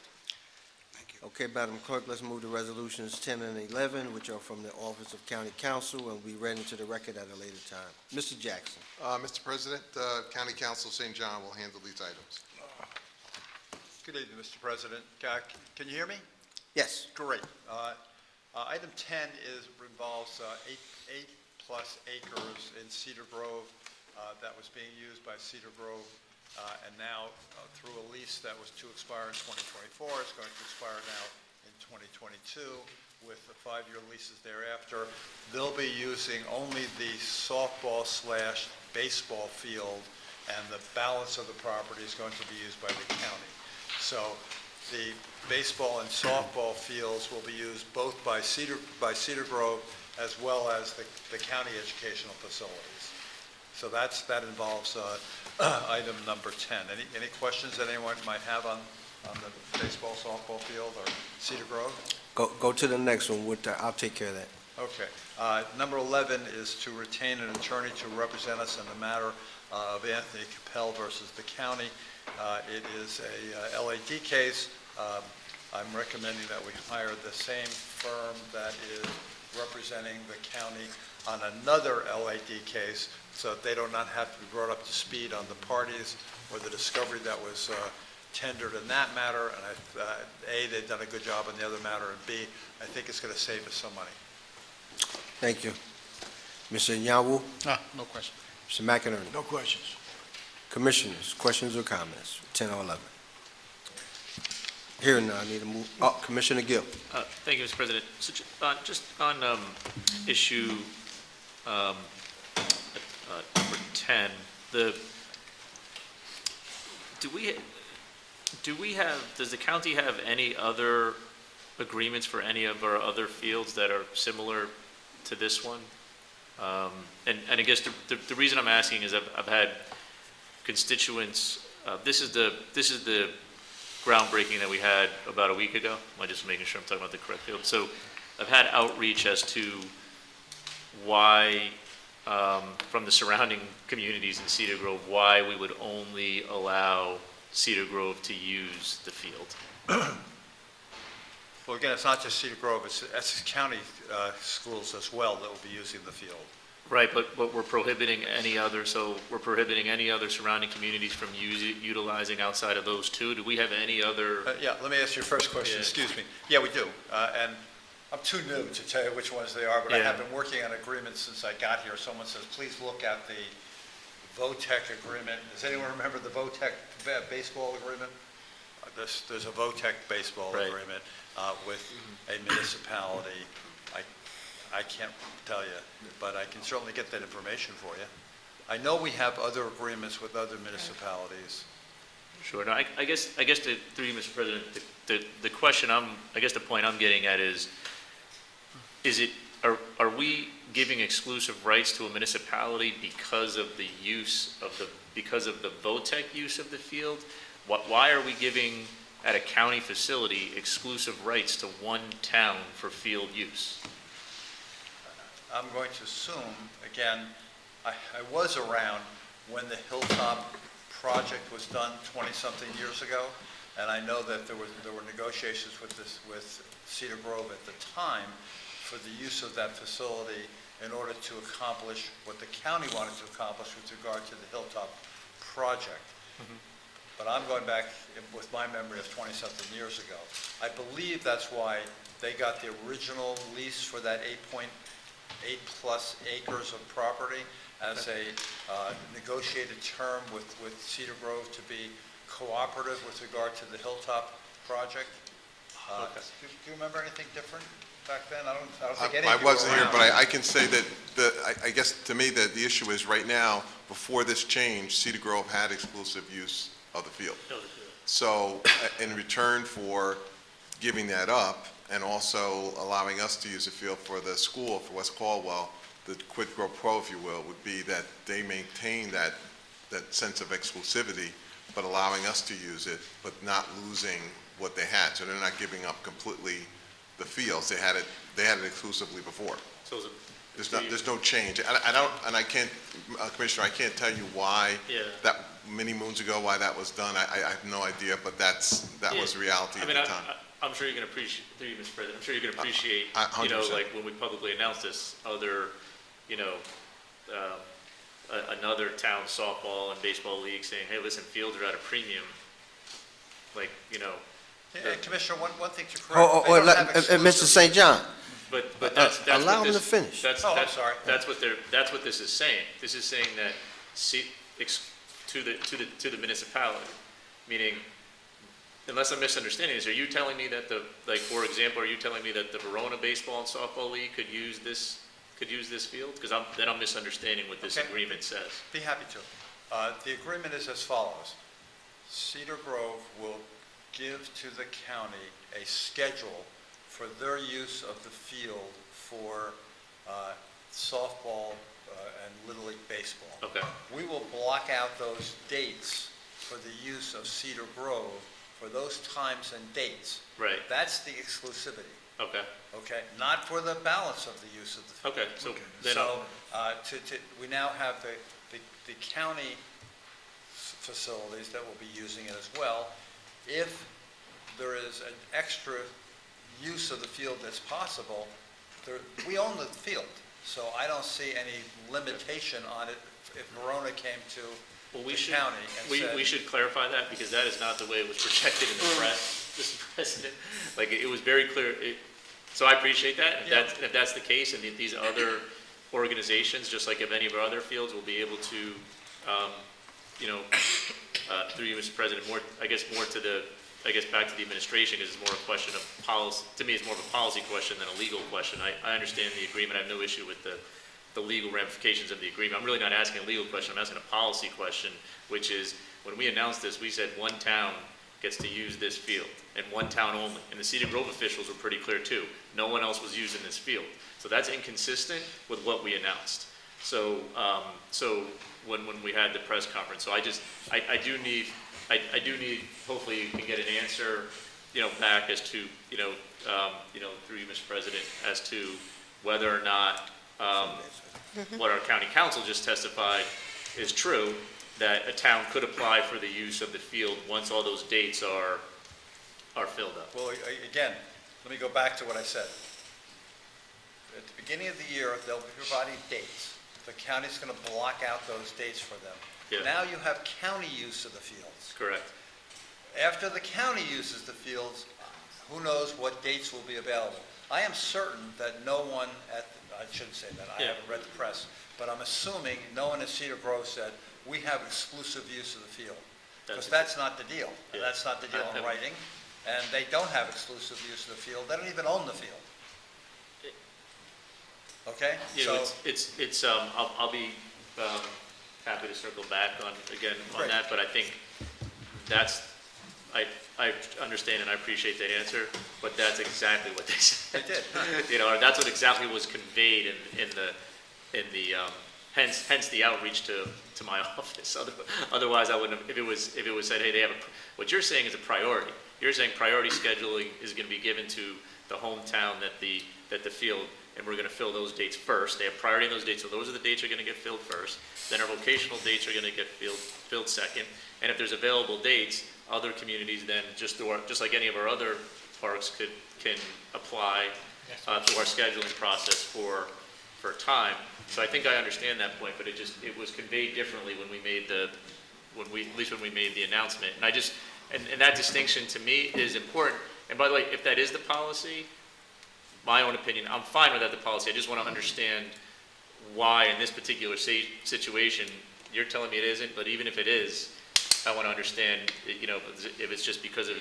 Thank you. Okay, Madam Clerk, let's move to resolutions 10 and 11, which are from the Office of County Council, and will be read into the record at a later time. Mr. Jackson. Mr. President, County Council St. John will handle these items. Good evening, Mr. President. Can you hear me? Yes. Great. Item 10 involves 8+ acres in Cedar Grove that was being used by Cedar Grove, and now through a lease that was to expire in 2024, it's going to expire now in 2022 with the 5-year leases thereafter. They'll be using only the softball/baseball field, and the balance of the property is going to be used by the county. So the baseball and softball fields will be used both by Cedar Grove as well as the county educational facilities. So that involves item number 10. Any questions that anyone might have on the baseball, softball field or Cedar Grove? Go to the next one. I'll take care of that. Okay. Number 11 is to retain an attorney to represent us in the matter of Anthony Capel versus the county. It is a LAD case. I'm recommending that we hire the same firm that is representing the county on another LAD case, so that they do not have to be brought up to speed on the parties or the discovery that was tendered in that matter. And A, they've done a good job on the other matter, and B, I think it's going to save us some money. Thank you. Mr. Nyawu? No question. Mr. McInerney? No questions. Commissioners, questions or comments, 10 or 11? Hearing none, I need to move. Commissioner Gill. Thank you, Mr. President. So just on issue number 10, does the county have any other agreements for any of our other fields that are similar to this one? And I guess the reason I'm asking is I've had constituents, this is the groundbreaking that we had about a week ago. Am I just making sure I'm talking about the correct field? So I've had outreach as to why, from the surrounding communities in Cedar Grove, why we would only allow Cedar Grove to use the field. Well, again, it's not just Cedar Grove, it's Essex County schools as well that will be using the field. Right, but we're prohibiting any other, so we're prohibiting any other surrounding communities from utilizing outside of those two? Do we have any other? Yeah, let me ask your first question, Yeah. excuse me. Yeah, we do, and I'm too new to tell you which ones they are, but I Yeah. have been working on agreements since I got here. Someone says, please look at the VOTEC agreement. Does anyone remember the VOTEC baseball agreement? There's a VOTEC baseball Right. agreement with a municipality. I can't tell you, but I can certainly get that information for you. I know we have other agreements with other municipalities. Sure. No, I guess through you, Mr. President, the question I guess the point I'm getting at is are we giving exclusive rights to a municipality because of the VOTEC use of the field? Why are we giving at a county facility exclusive rights to one town for field use? I'm going to assume, again, I was around when the Hilltop project was done 20-something years ago, and I know that there were negotiations with Cedar Grove at the time for the use of that facility in order to accomplish what the county wanted to accomplish with regard to the Hilltop project. Mm-hmm. But I'm going back with my memory of 20-something years ago. I believe that's why They got the original lease for that 8.8+ acres of property as a negotiated term with Cedar Grove to be cooperative with regard to the Hilltop project. Do you remember anything different back then? I don't think any of I you were wasn't here, around. but I can say that I guess to me that the issue is right now, before this change, Cedar Grove had exclusive use of the field. So in return for giving that up and also allowing us to use the field for the school, for West Caldwell, the quid pro quo, if you will, would be that they maintain that sense of exclusivity, but allowing us to use it, but not losing what they had. So they're not giving up completely the fields. They had it exclusively before. So is it- There's no change. I can't, Commissioner, I can't tell you why Yeah. that many moons ago, why that was done. I have no idea, but that was reality at the time. I'm sure you can appreciate, through you, Mr. President, I'm sure you can appreciate, 100%. like when we publicly announced this, other, another town softball and baseball league saying, hey, listen, fields are at a premium. Like, Yeah, Commissioner, one thing to correct. Oh, they don't have Mr. exclusive St. John, but that's allow what him to this- finish. That's, Oh, I'm that's, sorry. that's what this is saying. This is saying that to the municipality, meaning, unless I'm misunderstanding this, are you telling me that for example, are you telling me that the Verona Baseball and Softball League could use this field? Because then I'm misunderstanding what this Okay. agreement says. Be happy to. The agreement is as follows. Cedar Grove will give to the county a schedule for their use of the field for softball and Little League Baseball. Okay, We will block out those dates for the use of Cedar Grove for those times and dates. right, That's the exclusivity, okay, okay? Not for the balance of the use of the field. okay, so then, So, we now have the county facilities that will be using it as well. If there is an extra use of the field that's possible, we own the field, so I don't see any limitation on it if Verona came to well, the county and we said. should clarify that, because that is not the way it was projected in the press, Mr. President. Like, it was very clear, so I appreciate that. If that's the case, and these other organizations, just like if any of our other fields, will be able to, through you, Mr. President, back to the administration, because it's more a question of policy. To me, it's more of a policy question than a legal question. I understand the agreement. I have no issue with the legal ramifications of the agreement. I'm really not asking a legal question. I'm asking a policy question, which is, when we announced this, we said one town gets to use this field, and one town only. And the Cedar Grove officials were pretty clear, too. No one else was using this field. So that's inconsistent with what we announced. So when we had the press conference. So I do need, hopefully you can get an answer, back as to, through you, Mr. President, as to whether or not, what our county council just testified is true, that a town could apply for the use of the field once all those dates are filled up. Well, again, let me go back to what I said. At the beginning of the year, they'll be providing dates. The county's going to block out those dates for them. Yeah. Now you have county use of the fields. Correct. After the county uses the fields, who knows what dates will be available. I am certain that no one I shouldn't say that, I Yeah. haven't read the press, but I'm assuming no one at Cedar Grove said, we have exclusive use of the field. Because that's not the deal. Yeah. That's not the deal in writing. And they don't have exclusive use of the field. They don't even own the field. Okay? So, I'll be happy to circle back on Great. that, but I think I understand and I appreciate that answer, but that's exactly what they said. they did. That's what exactly was conveyed in the hence the outreach to my office. Otherwise, I wouldn't have, if it was said, hey, they have what you're saying is a priority. You're saying priority scheduling is going to be given to the hometown that the field, and we're going to fill those dates first. They have priority on those dates, so those are the dates that are going to get filled first. Then our vocational dates are going to get filled second. And if there's available dates, other communities then, just like any of our other parks, can apply to our scheduling process for time. So I think I understand that point, but it was conveyed differently when we made the announcement. And and that distinction to me is important. And by the way, if that is the policy, my own opinion, I'm fine without the policy. I just want to understand why in this particular situation, you're telling me it isn't, but even if it is, I want to understand, if it's just because of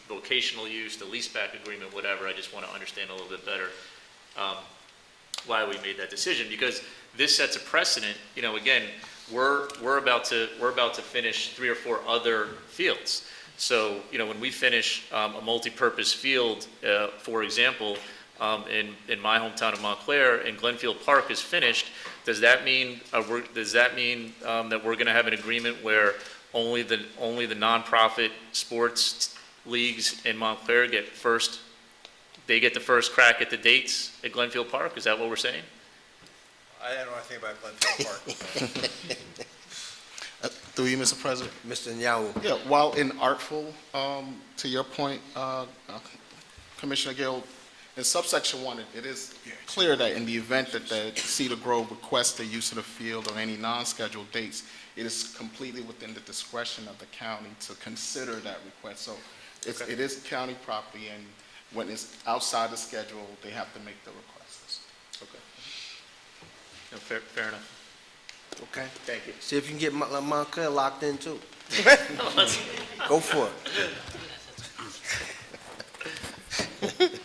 vocational use, the leaseback agreement, whatever. I just want to understand a little bit better why we made that decision, because this sets a precedent. Again, we're about to finish 3 or 4 other fields. So, when we finish a multi-purpose field, for example, in my hometown of Montclair, and Glenfield Park is finished, does that mean that we're going to have an agreement where only the nonprofit sports leagues in Montclair get the first crack at the dates at Glenfield Park? Is that what we're saying? I don't know anything about Glenfield Park. Through you, Mr. President. Mr. Nyawu. Yeah, while inartful, to your point, Commissioner Gill, in subsection 1, it is clear that in the event that the Cedar Grove requests the use of the field on any non-scheduled dates, it is completely within the discretion of the county to consider that request. So it is county property, and when it's outside the schedule, they have to make the requests. Okay. Fair enough. Okay. Thank you. See if you can get Montclair locked in too. Go for it.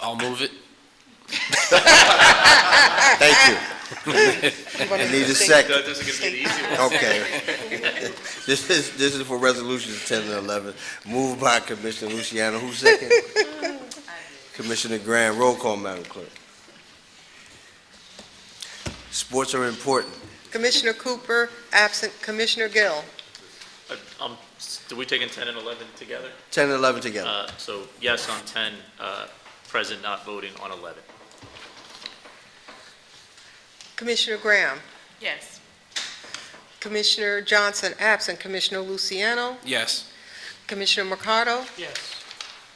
I'll move it. Thank you. I need a second. This is going to be the easy one. Okay. This is for resolutions 10 and 11. Moved by Commissioner Luciano. Who's second? Commissioner Graham. Roll call, Madam Clerk. Sports are important. Commissioner Cooper, absent. Commissioner Gill. Do we take in 10 and 11 together? 10 and 11 together. So yes on 10, present not voting on 11. Commissioner Graham. Yes. Commissioner Johnson, absent. Commissioner Luciano. Yes. Commissioner Mercado. Yes.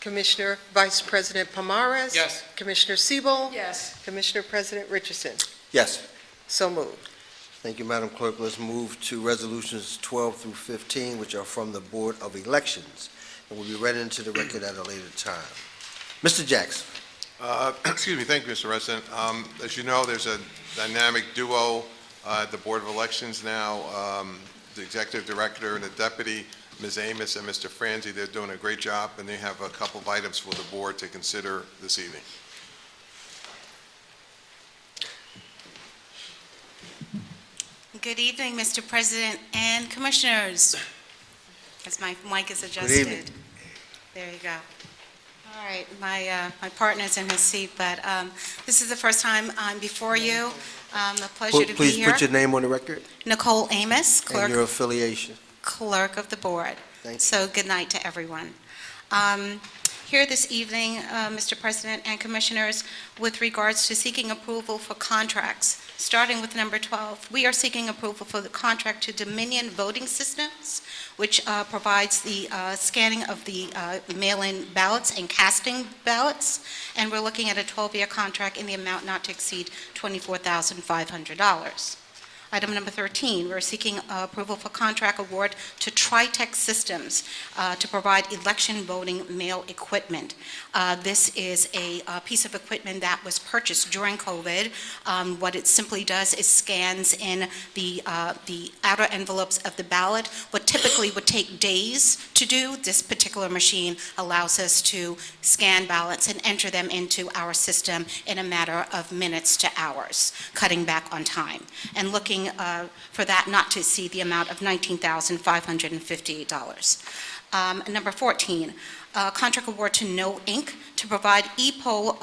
Commissioner Vice President Pomares. Yes. Commissioner Siebel. Yes. Commissioner President Richardson. Yes. So moved. Thank you, Madam Clerk. Let's move to resolutions 12 through 15, which are from the Board of Elections, and will be read into the record at a later time. Mr. Jackson. Excuse me, thank you, Mr. President. As you know, there's a dynamic duo at the Board of Elections now, the Executive Director and the Deputy, Ms. Amos and Mr. Franzi. They're doing a great job, and they have a couple of items for the Board to consider this evening. Good evening, Mr. President and Commissioners. As my mic is adjusted. Good evening. There you go. All right, my partner's in his seat, but this is the first time I'm before you. A pleasure to be Please here. put your name on the record Nicole Amos, and your affiliation. clerk of the board. Thank you. So good night to everyone. Here this evening, Mr. President and Commissioners, with regards to seeking approval for contracts, starting with number 12, we are seeking approval for the contract to Dominion Voting Systems, which provides the scanning of the mail-in ballots and casting ballots, and we're looking at a 12-year contract in the amount not to exceed $24,500. Item number 13, we're seeking approval for contract award to Tritech Systems to provide election voting mail equipment. This is a piece of equipment that was purchased during COVID. What it simply does is scans in the outer envelopes of the ballot. What typically would take days to do, this particular machine allows us to scan ballots and enter them into our system in a matter of minutes to hours, cutting back on time. And looking for that not to exceed the amount of $19,558. Number 14, contract award to No Inc. to provide e-poll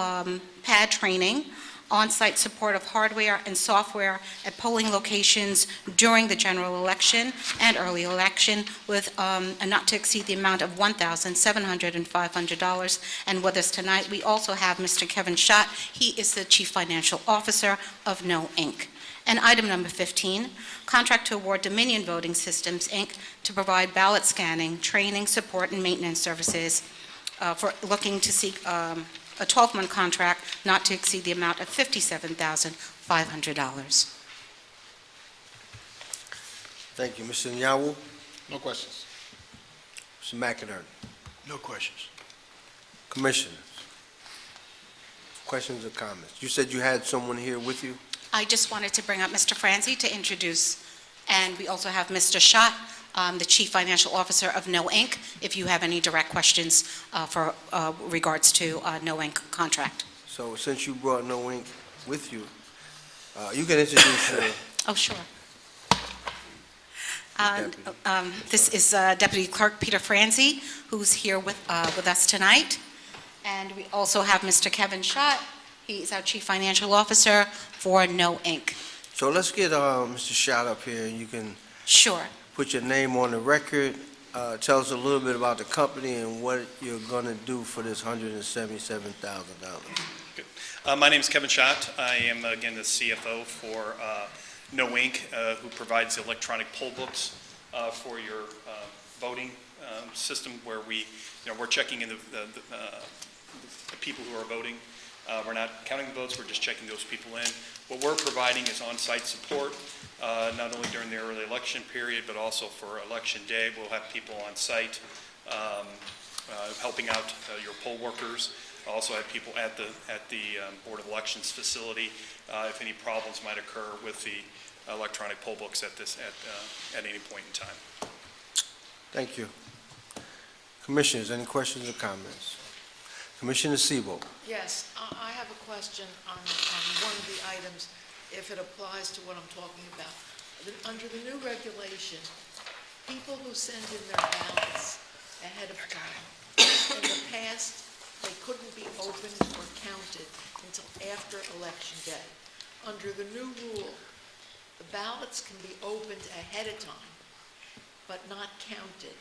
pad training, on-site support of hardware and software at polling locations during the general election and early election with a not to exceed the amount of $1,705. And with us tonight, we also have Mr. Kevin Schott. He is the Chief Financial Officer of No Inc. And item number 15, contract to award Dominion Voting Systems, Inc. to provide ballot scanning, training, support, and maintenance services for looking to seek a 12-month contract not to exceed the amount of $57,500. Thank you. Mr. Nyawu. No questions. Mr. McInerney. No questions. Commissioners. Questions or comments? You said you had someone here with you? I just wanted to bring up Mr. Franzi to introduce, and we also have Mr. Schott, the Chief Financial Officer of No Inc., if you have any direct questions for regards to No Inc. contract. So since you brought No Inc. with you, you can introduce your... Oh, sure. Deputy. This is Deputy Clerk Peter Franzi, who's here with us tonight. And we also have Mr. Kevin Schott. He's our Chief Financial Officer for No Inc. So let's get Mr. Schott up here, and you can Sure. put your name on the record. Tell us a little bit about the company and what you're going to do for this $177,000. My name is Kevin Schott. I am, again, the CFO for No Inc., who provides electronic poll books for your voting system, where we're checking in the people who are voting. We're not counting the votes, we're just checking those people in. What we're providing is on-site support, not only during the early election period, but also for election day. We'll have people on site helping out your poll workers. Also have people at the Board of Elections facility if any problems might occur with the electronic poll books at any point in time. Thank you. Commissioners, any questions or comments? Commissioner Siebel. Yes, I have a question on one of the items, if it applies to what I'm talking about. Under the new regulation, people who send in their ballots ahead of time, in the past, they couldn't be opened or counted until after Election Day. Under the new rule, the ballots can be opened ahead of time, but not counted.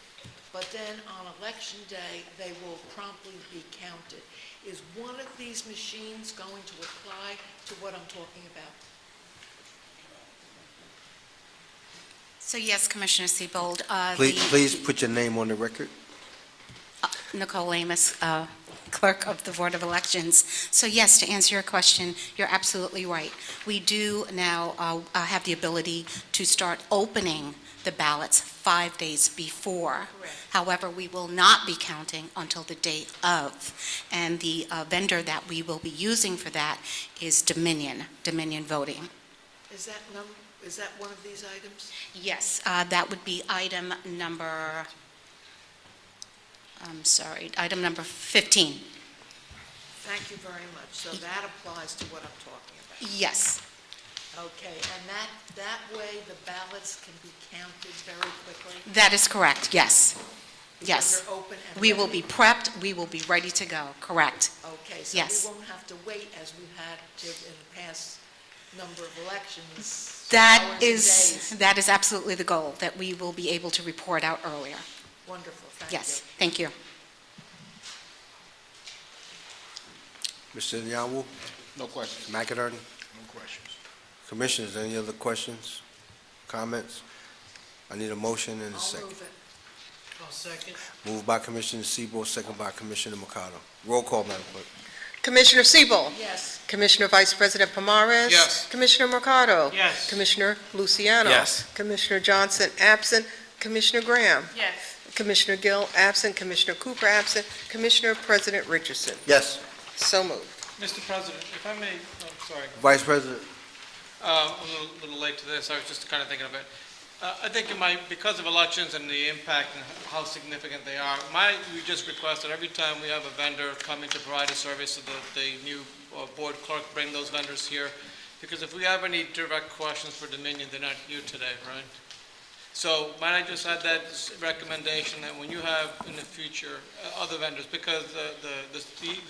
But then on Election Day, they will promptly be counted. Is one of these machines going to apply to what I'm talking about? So yes, Commissioner Siebold. Please put your name on the record. Nicole Amos, Clerk of the Board of Elections. So yes, to answer your question, you're absolutely right. We do now have the ability to start opening the ballots 5 days before. Correct. However, we will not be counting until the day of. And the vendor that we will be using for that is Dominion Voting. Is that one of these items? Yes, that would be item number, item number 15. Thank you very much. So that applies to what I'm talking about? Yes. Okay, and that way the ballots can be counted very quickly? That is correct, yes. Yes. Because they're open and We will ready? be prepped, we will be ready to go, correct. Okay, so Yes. we won't have to wait as we had to in the past number of elections, That hours and is days. absolutely the goal, that we will be able to report out earlier. Wonderful, thank you. Yes, thank you. Mr. Nyawu, No questions. McInerney, No questions. Commissioners, any other questions, comments? I need a motion and a I'll second. move it. I'll second. Moved by Commissioner Siebel, second by Commissioner Mercado. Roll call, Madam Clerk. Commissioner Siebel. Yes. Commissioner Vice President Pomares. Yes. Commissioner Mercado. Yes. Commissioner Luciano. Yes. Commissioner Johnson, absent. Commissioner Graham. Yes. Commissioner Gill, absent. Commissioner Cooper, absent. Commissioner President Richardson. Yes. So moved. Mr. President, if I may, sorry. Vice President. I'm a little late to this, I was just kind of thinking of it. I think because of elections and the impact and how significant they are, we just request that every time we have a vendor coming to provide a service, that the new board clerk bring those vendors here, because if we have any direct questions for Dominion, they're not here today, right? So might I just add that recommendation that when you have in the future other vendors, because the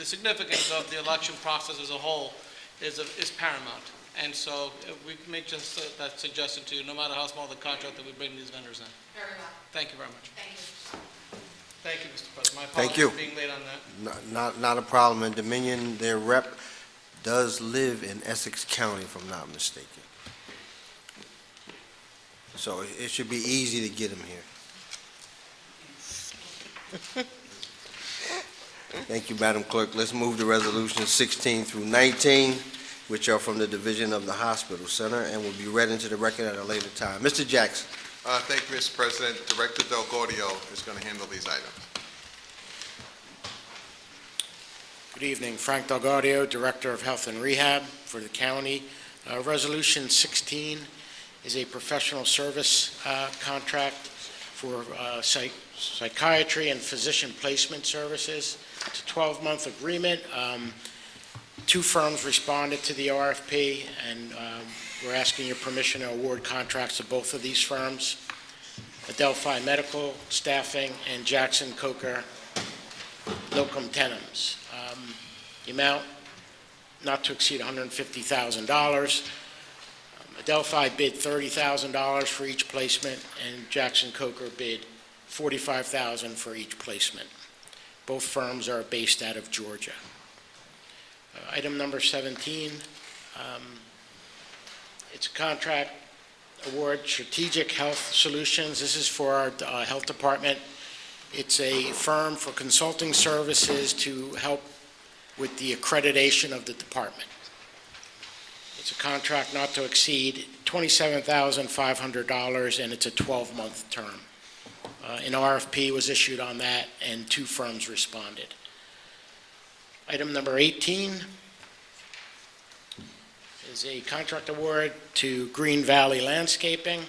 significance of the election process as a whole is paramount. And so we make just that suggestion to you, no matter how small the contract, that we bring these vendors in. Very well. Thank you very much. Thank you. Thank you, Mr. President. My Thank apologies you. for being late on that. Not a problem. And Dominion, their rep, does live in Essex County, if I'm not mistaken. So it should be easy to get him here. Thank you, Madam Clerk. Let's move to resolutions 16 through 19, which are from the Division of the Hospital Center and will be read into the record at a later time. Mr. Jackson. Thank you, Mr. President. Director Del Gaudio is going to handle these items. Good Good evening. Frank Delgadio, Director of Health and Rehab for the county. Resolution 16 is a professional service contract for psychiatry and physician placement services. It's a 12-month agreement. Two firms responded to the RFP, and we're asking your permission to award contracts to both of these firms, Adelphi Medical Staffing and Jackson Coker Locum Tenens. The amount not to exceed $150,000. Adelphi bid $30,000 for each placement, and Jackson Coker bid $45,000 for each placement. Both firms are based out of Georgia. Item number 17, it's a contract award, Strategic Health Solutions. This is for our health department. It's a firm for consulting services to help with the accreditation of the department. It's a contract not to exceed $27,500, and it's a 12-month term. An RFP was issued on that, and two firms responded. Item number 18 is a contract award to Green Valley Landscaping.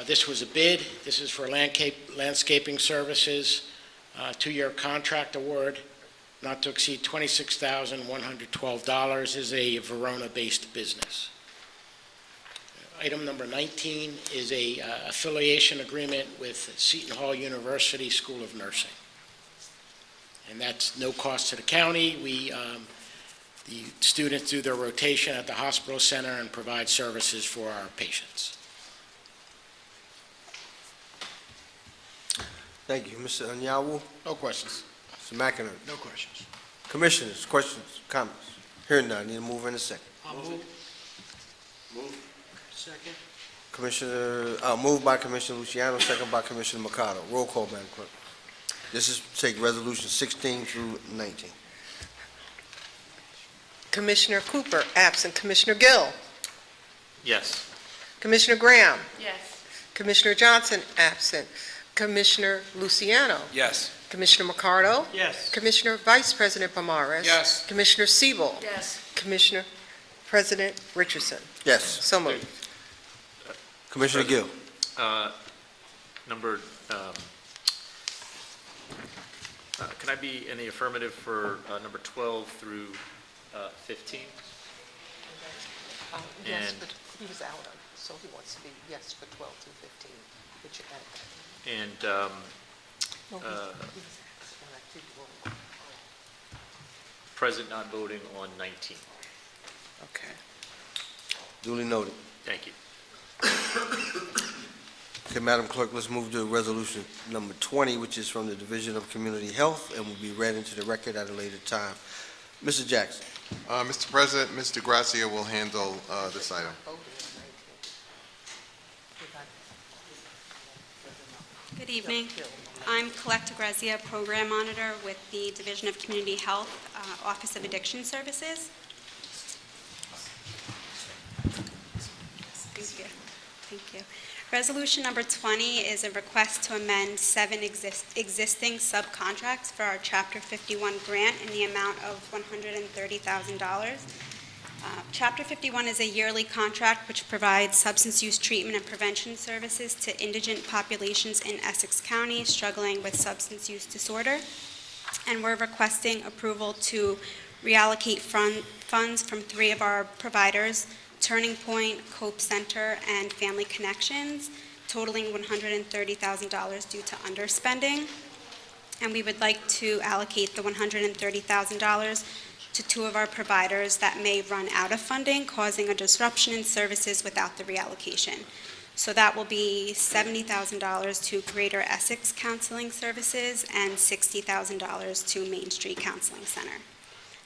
This was a bid. This is for landscaping services, two-year contract award, not to exceed $26,112. This is a Verona-based business. Item number 19 is a affiliation agreement with Seton Hall University School of Nursing. And that's no cost to the county. The students do their rotation at the hospital center and provide services for our patients. Thank you. Mr. Anyanwu? No questions. Mr. McInerney? No questions. Commissioners, questions, comments? Hearing none, need to move in a second. I'll move. Second. Moved by Commissioner Luciano, second by Commissioner Mercado. Roll call, Madam Clerk. This is take resolution 16 through 19. Commissioner Cooper, absent. Commissioner Gill. Yes. Commissioner Graham. Yes. Commissioner Johnson, absent. Commissioner Luciano. Yes. Commissioner Mercado. Yes. Commissioner Vice President Pomares. Yes. Commissioner Siebel. Yes. Commissioner President Richardson. Yes. So moved. Commissioner Gill. Number, can I be in the affirmative for number 12 through 15? Yes, And- but he was out, so he wants to be yes for 12 through 15. But you add that. And No, he was absent, and I did roll. present not voting on 19. Okay. Duly noted. Thank you. Okay, Madam Clerk, let's move to resolution number 20, which is from the Division of Community Health and will be read into the record at a later time. Mr. Jackson. Mr. President, Ms. DeGrazia will handle this item. Good evening. I'm Colette DeGrazia, Program Monitor with the Division of Community Health, Office of Addiction Services. Thank you. Thank you. Resolution number 20 is a request to amend 7 existing subcontracts for our Chapter 51 grant in the amount of $130,000. Chapter 51 is a yearly contract which provides substance use treatment and prevention services to indigent populations in Essex County struggling with substance use disorder. And we're requesting approval to reallocate funds from 3 of our providers, Turning Point, Cope Center, and Family Connections, totaling $130,000 due to underspending. And we would like to allocate the $130,000 to 2 of our providers that may run out of funding, causing a disruption in services without the reallocation. So that will be $70,000 to Greater Essex Counseling Services and $60,000 to Main Street Counseling Center.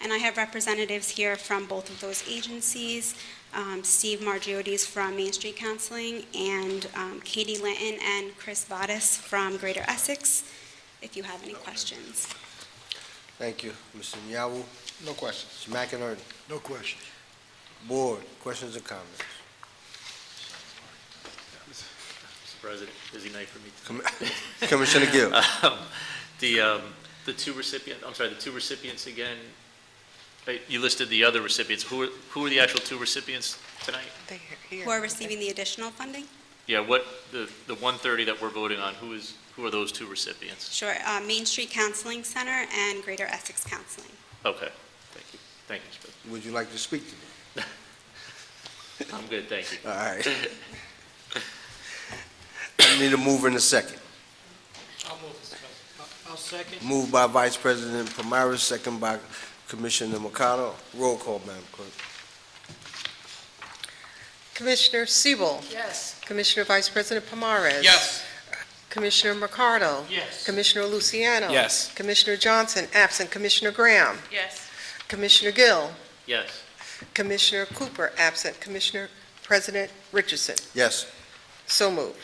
And I have representatives here from both of those agencies, Steve Margiotis from Main Street Counseling, and Katie Linton and Chris Vadas from Greater Essex, if you have any questions. Thank you. Mr. Nyawu. No questions. Mr. McInerney. No questions. Board, questions or comments? Mr. President, busy night for me. Commissioner Gill. The two recipients again, you listed the other recipients. Who are the actual two recipients tonight? They're here. Who are receiving the additional funding? Yeah, the 130 that we're voting on, who are those two recipients? Sure, Main Street Counseling Center and Greater Essex Counseling. Okay, thank you. Thank you, Mr. President. Would you like to speak to me? I'm good, thank you. All right. I need a mover in a second. I'll move, Mr. President. I'll second. Moved by Vice President Pomaris, second by Commissioner Mercado. Roll call, Madam Clerk. Commissioner Siebel. Yes. Commissioner Vice President Pomares. Yes. Commissioner Mercado. Yes. Commissioner Luciano. Yes. Commissioner Johnson, absent. Commissioner Graham. Yes. Commissioner Gill. Yes. Commissioner Cooper, absent. Commissioner President Richardson. Yes. So moved.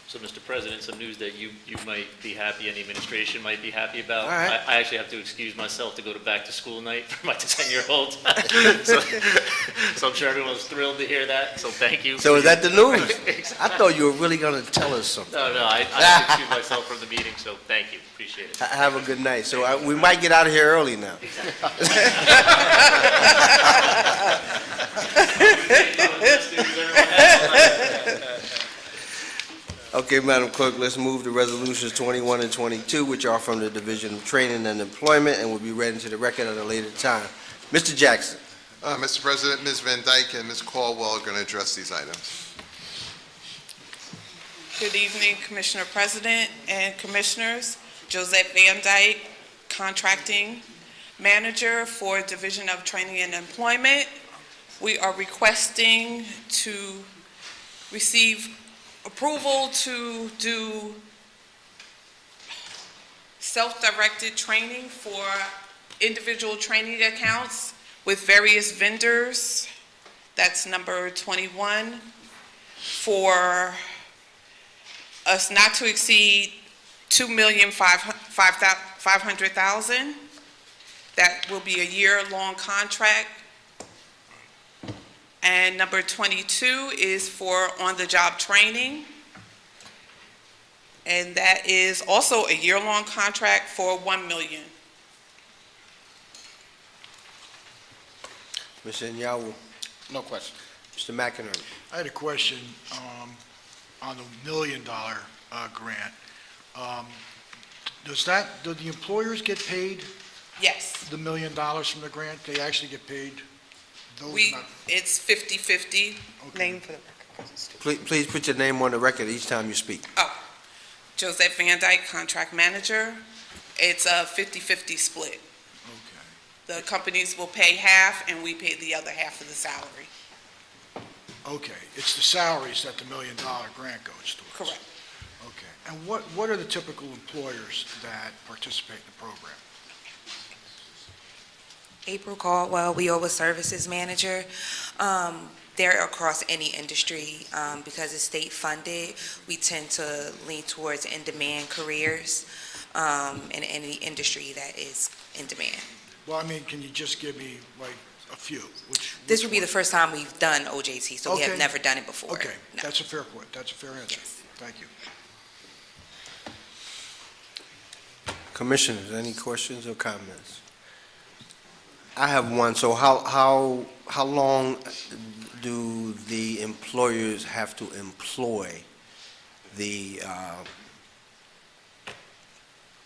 So, Mr. President, some news that you might be happy and the administration might be happy about. All right. I actually have to excuse myself to go to back-to-school night for my 10-year-old. So I'm sure everyone's thrilled to hear that, so thank you. So is that the news? I thought you were really going to tell us something. No, I have to excuse myself from the meeting, so thank you, appreciate it. Have a good night. So we might get out of here early now. Okay, Madam Clerk, let's move to resolutions 21 and 22, which are from the Division of Training and Employment and will be read into the record at a later time. Mr. Jackson. Mr. President, Ms. Van Dyke and Ms. Caldwell are going to address these items. Good evening, Commissioner President and Commissioners. Josette Van Dyke, Contracting Manager for Division of Training and Employment. We are requesting to receive approval to do self-directed training for individual training accounts with various vendors. That's number 21. For us not to exceed $2,500,000. That will be a year-long contract. And number 22 is for on-the-job training. And that is also a year-long contract for $1 million. Mr. Nyawu. No question. Mr. McInerney. I had a question on the $1 million grant. Do the employers get paid Yes. the $1 million from the grant? They actually get paid those amounts? It's 50-50. Name for the record. Please put your name on the record each time you speak. Josette Van Dyke, Contract Manager. It's a 50-50 split. The companies will pay half, and we pay the other half of the salary. Okay, it's the salaries that the $1 million grant goes towards? Correct. Okay, and what are the typical employers that participate in the program? April Caldwell, WIOA Services Manager. They're across any industry. Because it's state funded, we tend to lean towards in-demand careers in any industry that is in demand. Well, I mean, can you just give me like a few? This would be the first time we've done OJT, so we have never done it before. Okay, No. that's a fair point. That's a fair answer. Yes. Thank you. Commissioners, any questions or comments? I have one. So how long do the employers have to employ the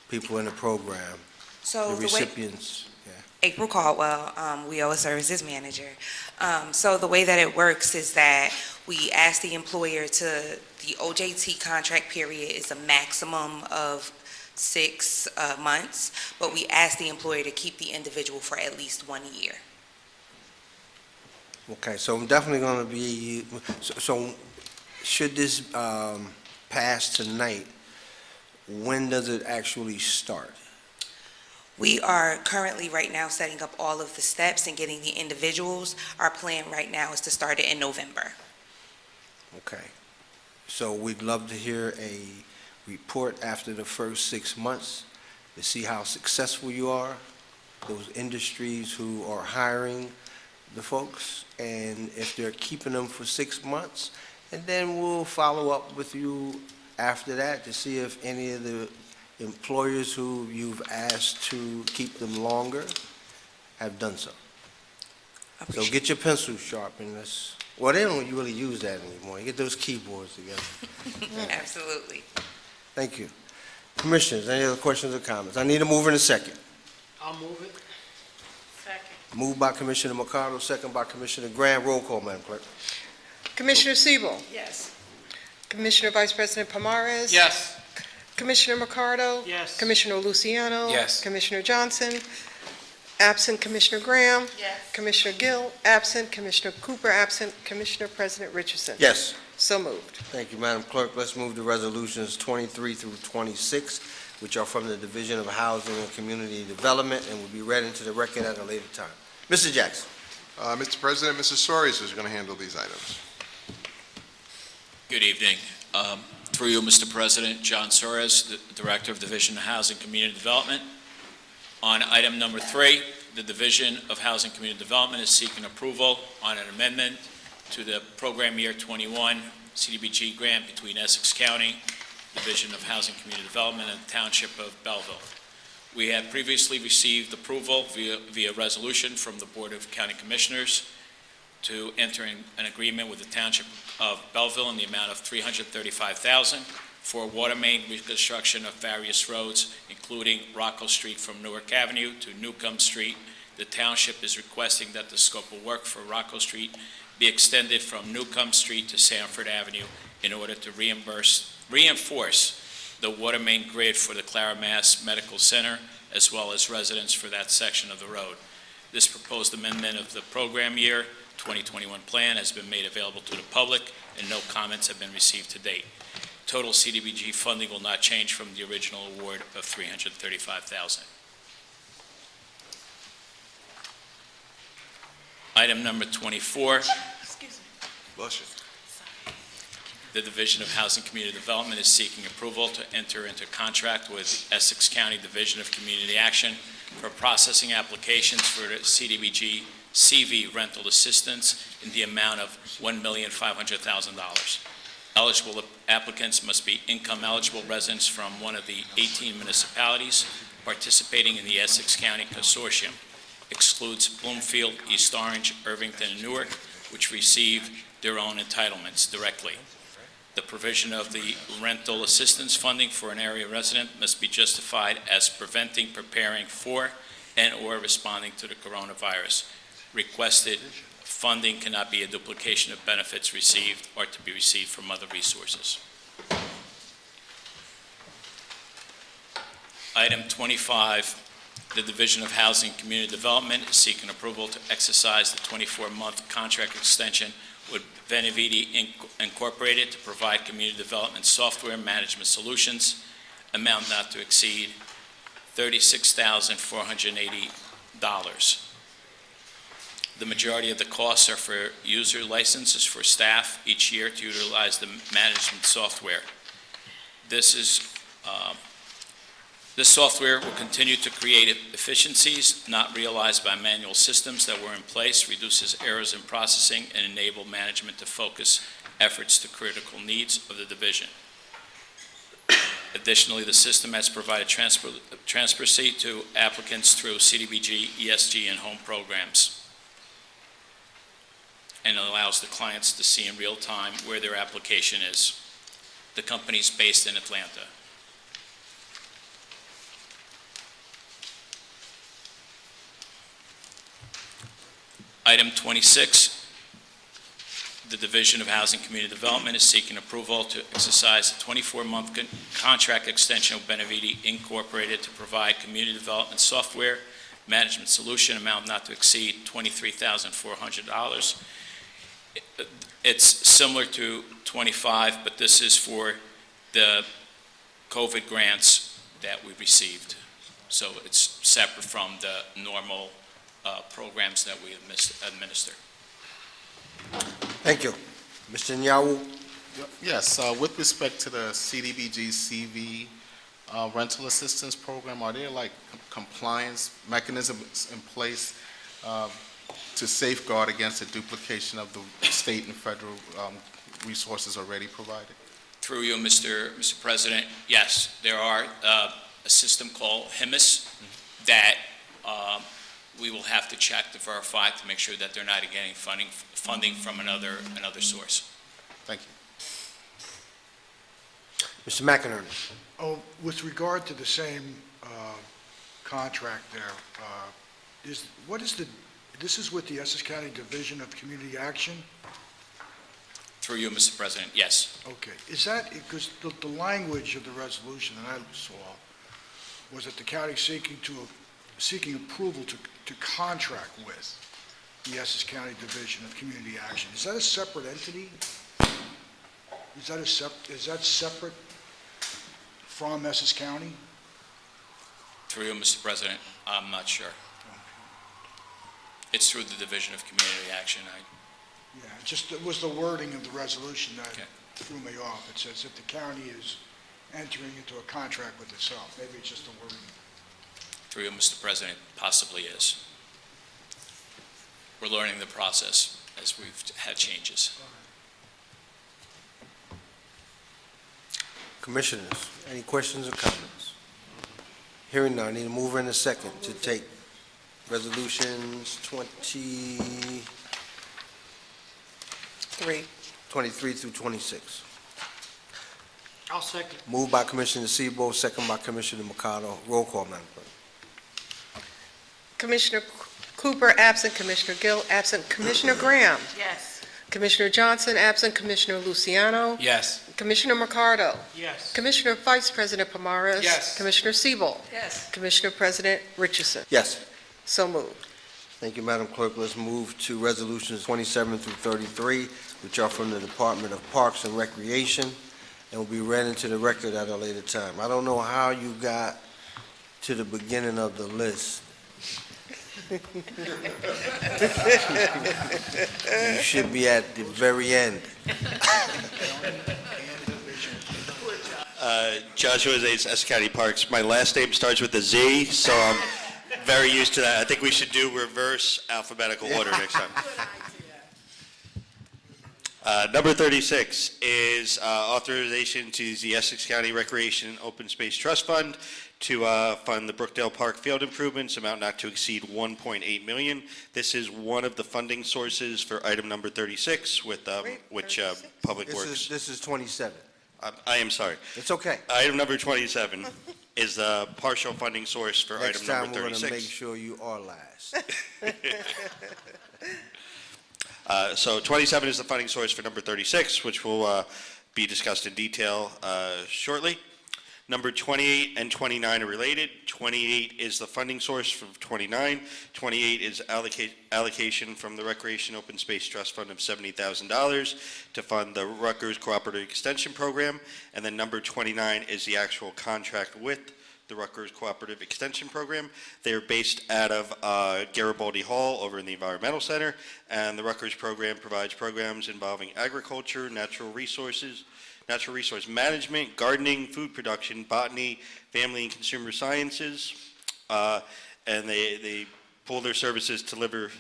people in the program, So the the way- recipients? April Caldwell, WIOA Services Manager. So the way that it works is that we ask the employer the OJT contract period is a maximum of 6 months, but we ask the employer to keep the individual for at least 1 year. Okay, so I'm definitely going to be, so should this pass tonight, when does it actually start? We are currently right now setting up all of the steps and getting the individuals. Our plan right now is to start it in November. Okay. So we'd love to hear a report after the first 6 months to see how successful you are, those industries who are hiring the folks, and if they're keeping them for 6 months. And then we'll follow up with you after that to see if any of the employers who you've asked to keep them longer have done so. So get your pencil sharp and let's, well, they don't really use that anymore. You get those keyboards together. Absolutely. Thank you. Commissioners, any other questions or comments? I need a mover and a second. I'll move it. Second. Moved by Commissioner Mercado, second by Commissioner Grant. Roll call, Madam Clerk. Commissioner Siebel. Yes. Commissioner Vice President Pomares. Yes. Commissioner Mercado. Yes. Commissioner Luciano. Yes. Commissioner Johnson. Absent Commissioner Graham. Yes. Commissioner Gill. Absent. Commissioner Cooper. Absent. Commissioner President Richardson. Yes. So moved. Thank you, Madam Clerk. Let's move to resolutions 23 through 26, which are from the Division of Housing and Community Development and will be read into the record at a later time. Mr. Jackson. Mr. President, Mrs. Soares is going to handle these items. Good evening. Through you, Mr. President, John Soares, the Director of Division of Housing and Community Development. On item number 3, the Division of Housing and Community Development is seeking approval on an amendment to the Program Year 21 CDBG grant between Essex County, Division of Housing and Community Development, and the Township of Belleville. We had previously received approval via resolution from the Board of County Commissioners to enter an agreement with the Township of Belleville in the amount of $335,000 for water main reconstruction of various roads, including Rocco Street from Newark Avenue to Newcomb Street. The Township is requesting that the scope of work for Rocco Street be extended from Newcomb Street to Sanford Avenue in order to reinforce the water main grid for the Clara Mass Medical Center, as well as residents for that section of the road. This proposed amendment of the program year 2021 plan has been made available to the public, and no comments have been received to date. Total CDBG funding will not change from the original award of $335,000. Item number 24. Excuse me. Bless you. The Division of Housing and Community Development is seeking approval to enter into contract with Essex County Division of Community Action for processing applications for the CDBG CV rental assistance in the amount of $1,500,000. Eligible applicants must be income-eligible residents from one of the 18 municipalities participating in the Essex County Consortium. Excludes Bloomfield, East Orange, Irvington, and Newark, which receive their own entitlements directly. The provision of the rental assistance funding for an area resident must be justified as preventing, preparing for, and/or responding to the coronavirus. Requested funding cannot be a duplication of benefits received or to be received from other resources. Item 25, the Division of Housing and Community Development is seeking approval to exercise the 24-month contract extension with Beneviti Incorporated to provide community development software management solutions, amount not to exceed $36,480. The majority of the costs are for user licenses for staff each year to utilize the management software. This software will continue to create efficiencies not realized by manual systems that were in place, reduces errors in processing, and enable management to focus efforts to critical needs of the division. Additionally, the system has provided transparency to applicants through CDBG, ESG, and home programs, and allows the clients to see in real time where their application is. The company is based in Atlanta. Item 26, the Division of Housing and Community Development is seeking approval to exercise a 24-month contract extension with Beneviti Incorporated to provide community development software management solution, amount not to exceed $23,400. It's similar to 25, but this is for the COVID grants that we received. So it's separate from the normal programs that we administer. Thank you. Mr. Nyawu. Yes, with respect to the CDBG CV rental assistance program, are there like compliance mechanisms in place to safeguard against the duplication of the state and federal resources already provided? Through you, Mr. President, yes, there are a system called HIMIS that we will have to check to verify to make sure that they're not getting funding from another source. Thank you. Mr. McInerney. Oh, with regard to the same contract there, this is with the Essex County Division of Community Action? Through you, Mr. President, yes. Okay. Is that, because the language of the resolution that I saw was that the county seeking approval to contract with the Essex County Division of Community Action. Is that a separate entity? Is that separate from Essex County? Through you, Mr. President, I'm not sure. It's through the Division of Community Action. Yeah, it was the wording of the resolution that Okay. threw me off. It says if the county is entering into a contract with itself. Maybe it's just the wording. Through you, Mr. President, possibly is. We're learning the process as we've had changes. Commissioners, any questions or comments? Hearing none, I need a mover and a second to take resolutions 23 through 26. I'll second. Moved by Commissioner Sebo, second by Commissioner Mercado. Roll call, Madam Clerk. Commissioner Cooper, absent. Commissioner Gill, absent. Commissioner Graham. Yes. Commissioner Johnson, absent. Commissioner Luciano. Yes. Commissioner Mercado. Yes. Commissioner Vice President Pomares. Yes. Commissioner Siebel. Yes. Commissioner President Richardson. Yes. So moved. Thank you, Madam Clerk. Let's move to resolutions 27 through 33, which are from the Department of Parks and Recreation, and will be read into the record at a later time. I don't know how you got to the beginning of the list. You should be at the very end. Joshua Zays, Essex County Parks. My last name starts with a Z, so I'm very used to that. I think we should do reverse alphabetical order next time. Number 36 is authorization to use the Essex County Recreation and Open Space Trust Fund to fund the Brookdale Park field improvements, amount not to exceed $1.8 million. This is one of the funding sources for item number 36, with which Public Works. This is 27. I am sorry. It's okay. Item number 27 is the partial funding source for item number 36. Next time, we're going to make sure you are last. So 27 is the funding source for number 36, which will be discussed in detail shortly. Number 28 and 29 are related. 28 is the funding source for 29. 28 is allocation from the Recreation Open Space Trust Fund of $70,000 to fund the Rutgers Cooperative Extension Program. And then number 29 is the actual contract with the Rutgers Cooperative Extension Program. They are based out of Garibaldi Hall over in the Environmental Center, and the Rutgers program provides programs involving agriculture, natural resource management, gardening, food production, botany, family and consumer sciences, and they pull their services to deliver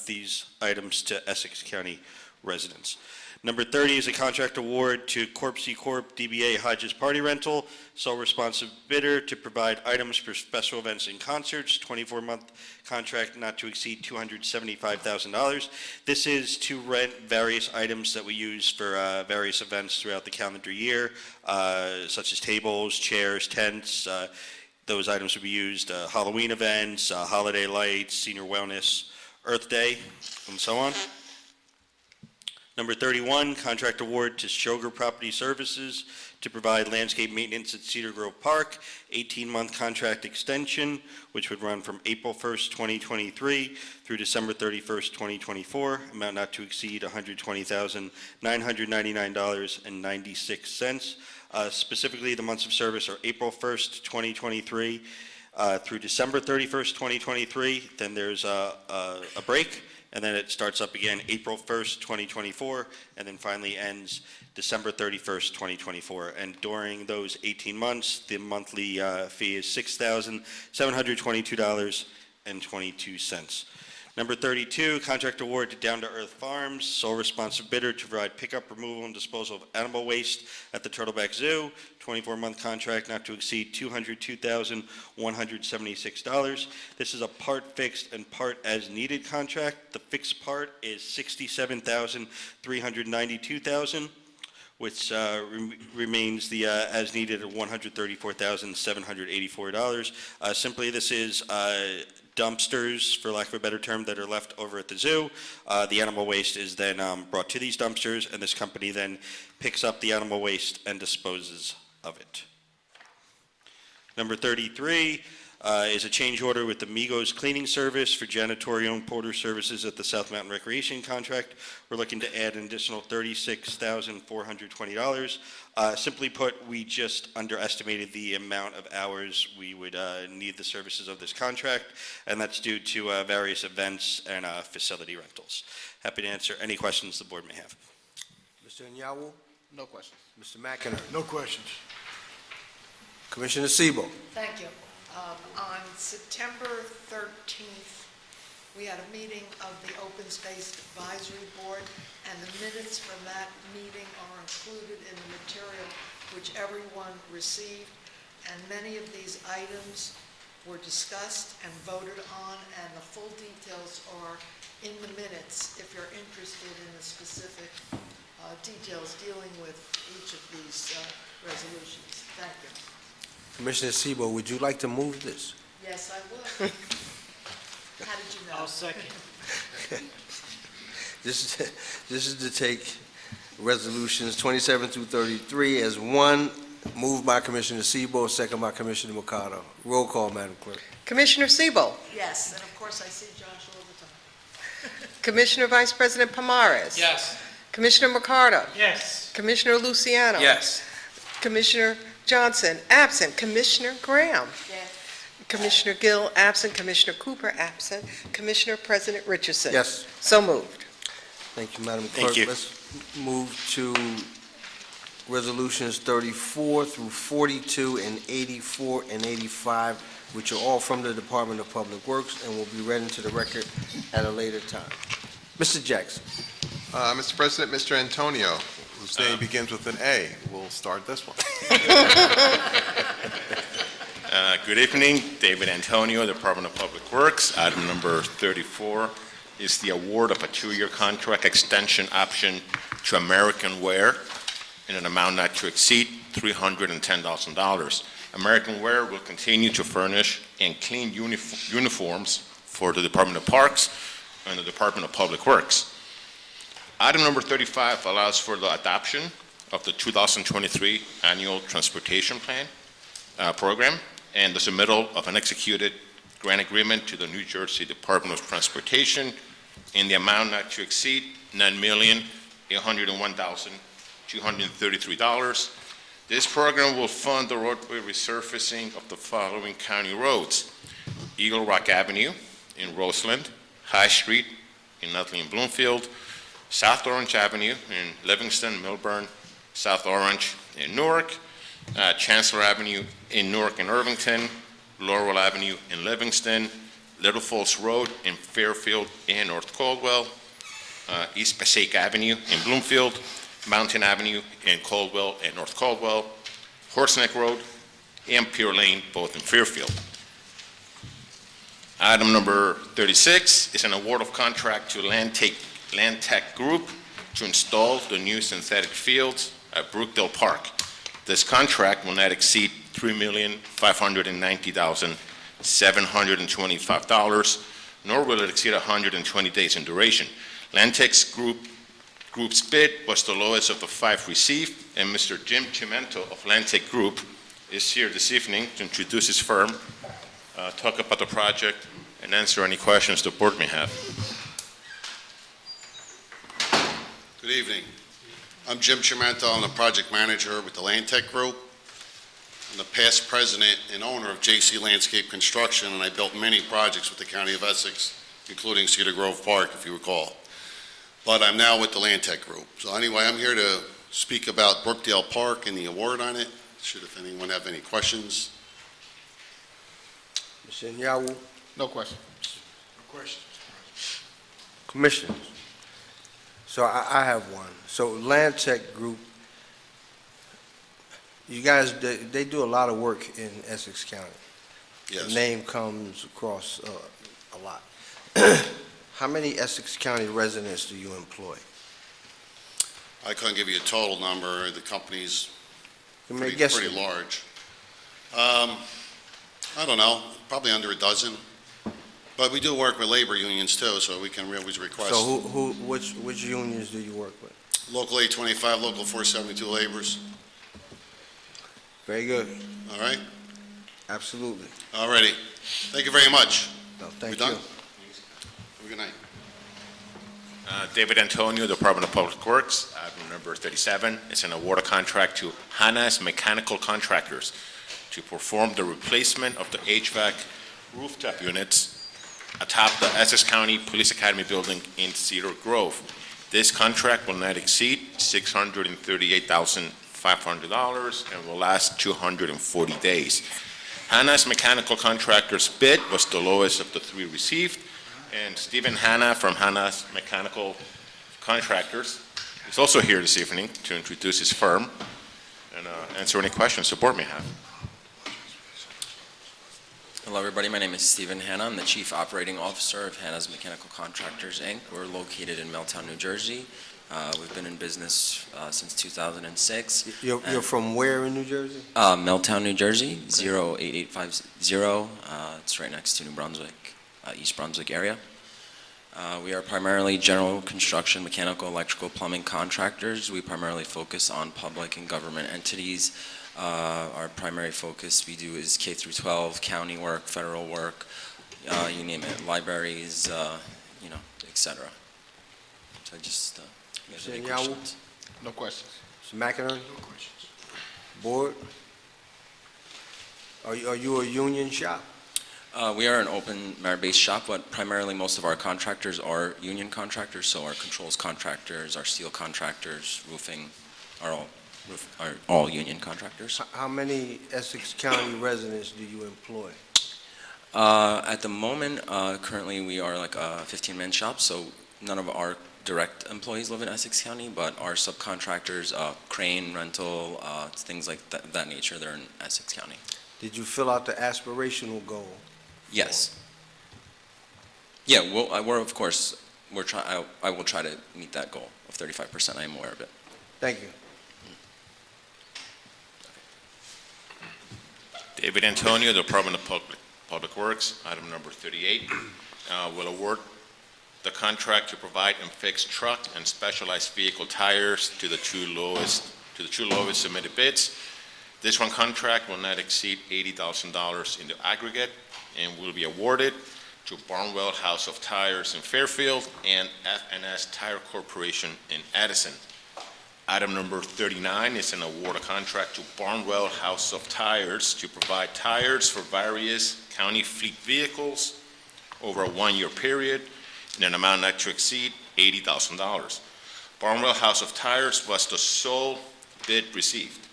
these items to Essex County residents. Number 30 is a contract award to Corp C Corp DBA Hodges Party Rental, sole responsive bidder to provide items for special events and concerts, 24-month contract not to exceed $275,000. This is to rent various items that we use for various events throughout the calendar year, such as tables, chairs, tents. Those items will be used Halloween events, holiday lights, senior wellness, Earth Day, and so on. Number 31, contract award to Shoger Property Services to provide landscape maintenance at Cedar Grove Park, 18-month contract extension, which would run from April 1st, 2023 through December 31st, 2024, amount not to exceed $120,999.96. Specifically, the months of service are April 1st, 2023 through December 31st, 2023. Then there's a break, and then it starts up again April 1st, 2024, and then finally ends December 31st, 2024. And during those 18 months, the monthly fee is $6,722.22. Number 32, contract award to Down to Earth Farms, sole responsive bidder to provide pickup, removal, and disposal of animal waste at the Turtleback Zoo. 24-month contract not to exceed $202,176. This is a part fixed and part as needed contract. The fixed part is $67,392,000, which remains the as needed at $134,784. Simply, this is dumpsters, for lack of a better term, that are left over at the zoo. The animal waste is then brought to these dumpsters, and this company then picks up the animal waste and disposes of it. Number 33 is a change order with the Migos Cleaning Service for janitorial and porter services at the South Mountain Recreation contract. We're looking to add an additional $36,420. Simply put, we just underestimated the amount of hours we would need the services of this contract, and that's due to various events and facility rentals. Happy to answer any questions the board may have. Mr. Nyawu? No questions. Mr. McInerney? No questions. Commissioner Sebo? Thank you. On September 13th, we had a meeting of the Open Space Advisory Board, and the minutes from that meeting are included in the material which everyone received, and many of these items were discussed and voted on, and the full details are in the minutes if you're interested in the specific details dealing with each of these resolutions. Thank you. Commissioner Sebo, would you like to move this? Yes, I will. How did you know? I'll second. This is to take resolutions 27 through 33 as one, moved by Commissioner Sebo, second by Commissioner Mercado. Roll call, Madam Clerk. Commissioner Sebo? Yes, and of course I see Josh all the time. Commissioner Vice President Pomares? Yes. Commissioner Mercado? Yes. Commissioner Luciano? Yes. Commissioner Johnson, absent. Commissioner Graham? Yes. Commissioner Gill, absent. Commissioner Cooper, absent. Commissioner President Richardson? Yes. So moved. Thank you, Madam Clerk. Thank you. Let's move to resolutions 34 through 42 and 84 and 85, which are all from the Department of Public Works and will be read into the record at a later time. Mr. Jackson. Mr. President, Mr. Antonio, whose name begins with an A, will start this one. Good evening, David Antonio, Department of Public Works. Item number 34 is the award of a 2-year contract extension option to American Wear in an amount not to exceed $310,000. American Wear will continue to furnish and clean uniforms for the Department of Parks and the Department of Public Works. Item number 35 allows for the adoption of the 2023 Annual Transportation Plan program and the submittal of an executed grant agreement to the New Jersey Department of Transportation in the amount not to exceed $9,801,233. This program will fund the roadway resurfacing of the following county roads: Eagle Rock Avenue in Roseland, High Street in Nutley and Bloomfield, South Orange Avenue in Livingston, Milburn, South Orange in Newark, Chancellor Avenue in Newark and Irvington, Laurel Avenue in Livingston, Little Falls Road in Fairfield and North Caldwell, East Passaic Avenue in Bloomfield, Mountain Avenue in Caldwell and North Caldwell, Horseneck Road, and Pier Lane, both in Fairfield. Item number 36 is an award of contract to Land Tech Group to install the new synthetic fields at Brookdale Park. This contract will not exceed $3,590,725, nor will it exceed 120 days in duration. Land Tech's group's bid was the lowest of the 5 received, and Mr. Jim Chimento of Land Tech Group is here this evening to introduce his firm, talk about the project, and answer any questions the board may have. Good evening. I'm Jim Chimento. I'm the project manager with the Land Tech Group. I'm the past president and owner of JC Landscape Construction, and I built many projects with the County of Essex, including Cedar Grove Park, if you recall. But I'm now with the Land Tech Group. So anyway, I'm here to speak about Brookdale Park and the award on it, should if anyone have any questions. Mr. Nyawu. No questions. No questions. Commissioners, so I have one. So Land Tech Group, you guys, they do a lot of work in Essex County. Yes. The name comes across a lot. How many Essex County residents do you employ? I couldn't give you a total number. The company's Give me a pretty guess. pretty large. I don't know, probably under a dozen. But we do work with labor unions too, so we can always request. So which unions do you work with? Local 825, local 472 laborers. Very good. All right? Absolutely. All righty. Thank you very much. No, We thank done? you. Have a good night. David Antonio, Department of Public Works, item number 37. It's an award of contract to Hannah's Mechanical Contractors to perform the replacement of the HVAC rooftop units atop the Essex County Police Academy building in Cedar Grove. This contract will not exceed $638,500 and will last 240 days. Hannah's Mechanical Contractors bid was the lowest of the three received, and Stephen Hanna from Hannah's Mechanical Contractors is also here this evening to introduce his firm and answer any questions the board may have. Hello, everybody. My name is Stephen Hanna. I'm the Chief Operating Officer of Hanna's Mechanical Contractors, Inc. We're located in Milltown, New Jersey. We've been in business since 2006. You're from where in New Jersey? Milltown, New Jersey, 08850. It's right next to New Brunswick, East Brunswick area. We are primarily general construction, mechanical, electrical, plumbing contractors. We primarily focus on public and government entities. Our primary focus we do is K through 12, county work, federal work, you name it, libraries, et cetera. So I just, Mr. any Nyawu? questions? No questions. Mr. McInerney? No questions. Board? Are you a union shop? We are an open merit-based shop, but primarily most of our contractors are union contractors, so our controls contractors, our steel contractors, roofing are all union contractors. How many Essex County residents do you employ? At the moment, currently we are like a 15-man shop, so none of our direct employees live in Essex County, but our subcontractors, crane rental, things like that nature, they're in Essex County. Did you fill out the aspirational goal? Yes. Yeah, we're of course, I will try to meet that goal of 35%. I am aware of it. Thank you. David Antonio, Department of Public Works, item number 38, will award the contract to provide and fix truck and specialized vehicle tires to the two lowest submitted bids. This one contract will not exceed $80,000 in the aggregate and will be awarded to Barnwell House of Tires in Fairfield and F&S Tire Corporation in Addison. Item number 39 is an award of contract to Barnwell House of Tires to provide tires for various county fleet vehicles over a one-year period in an amount not to exceed $80,000. Barnwell House of Tires was the sole bid received.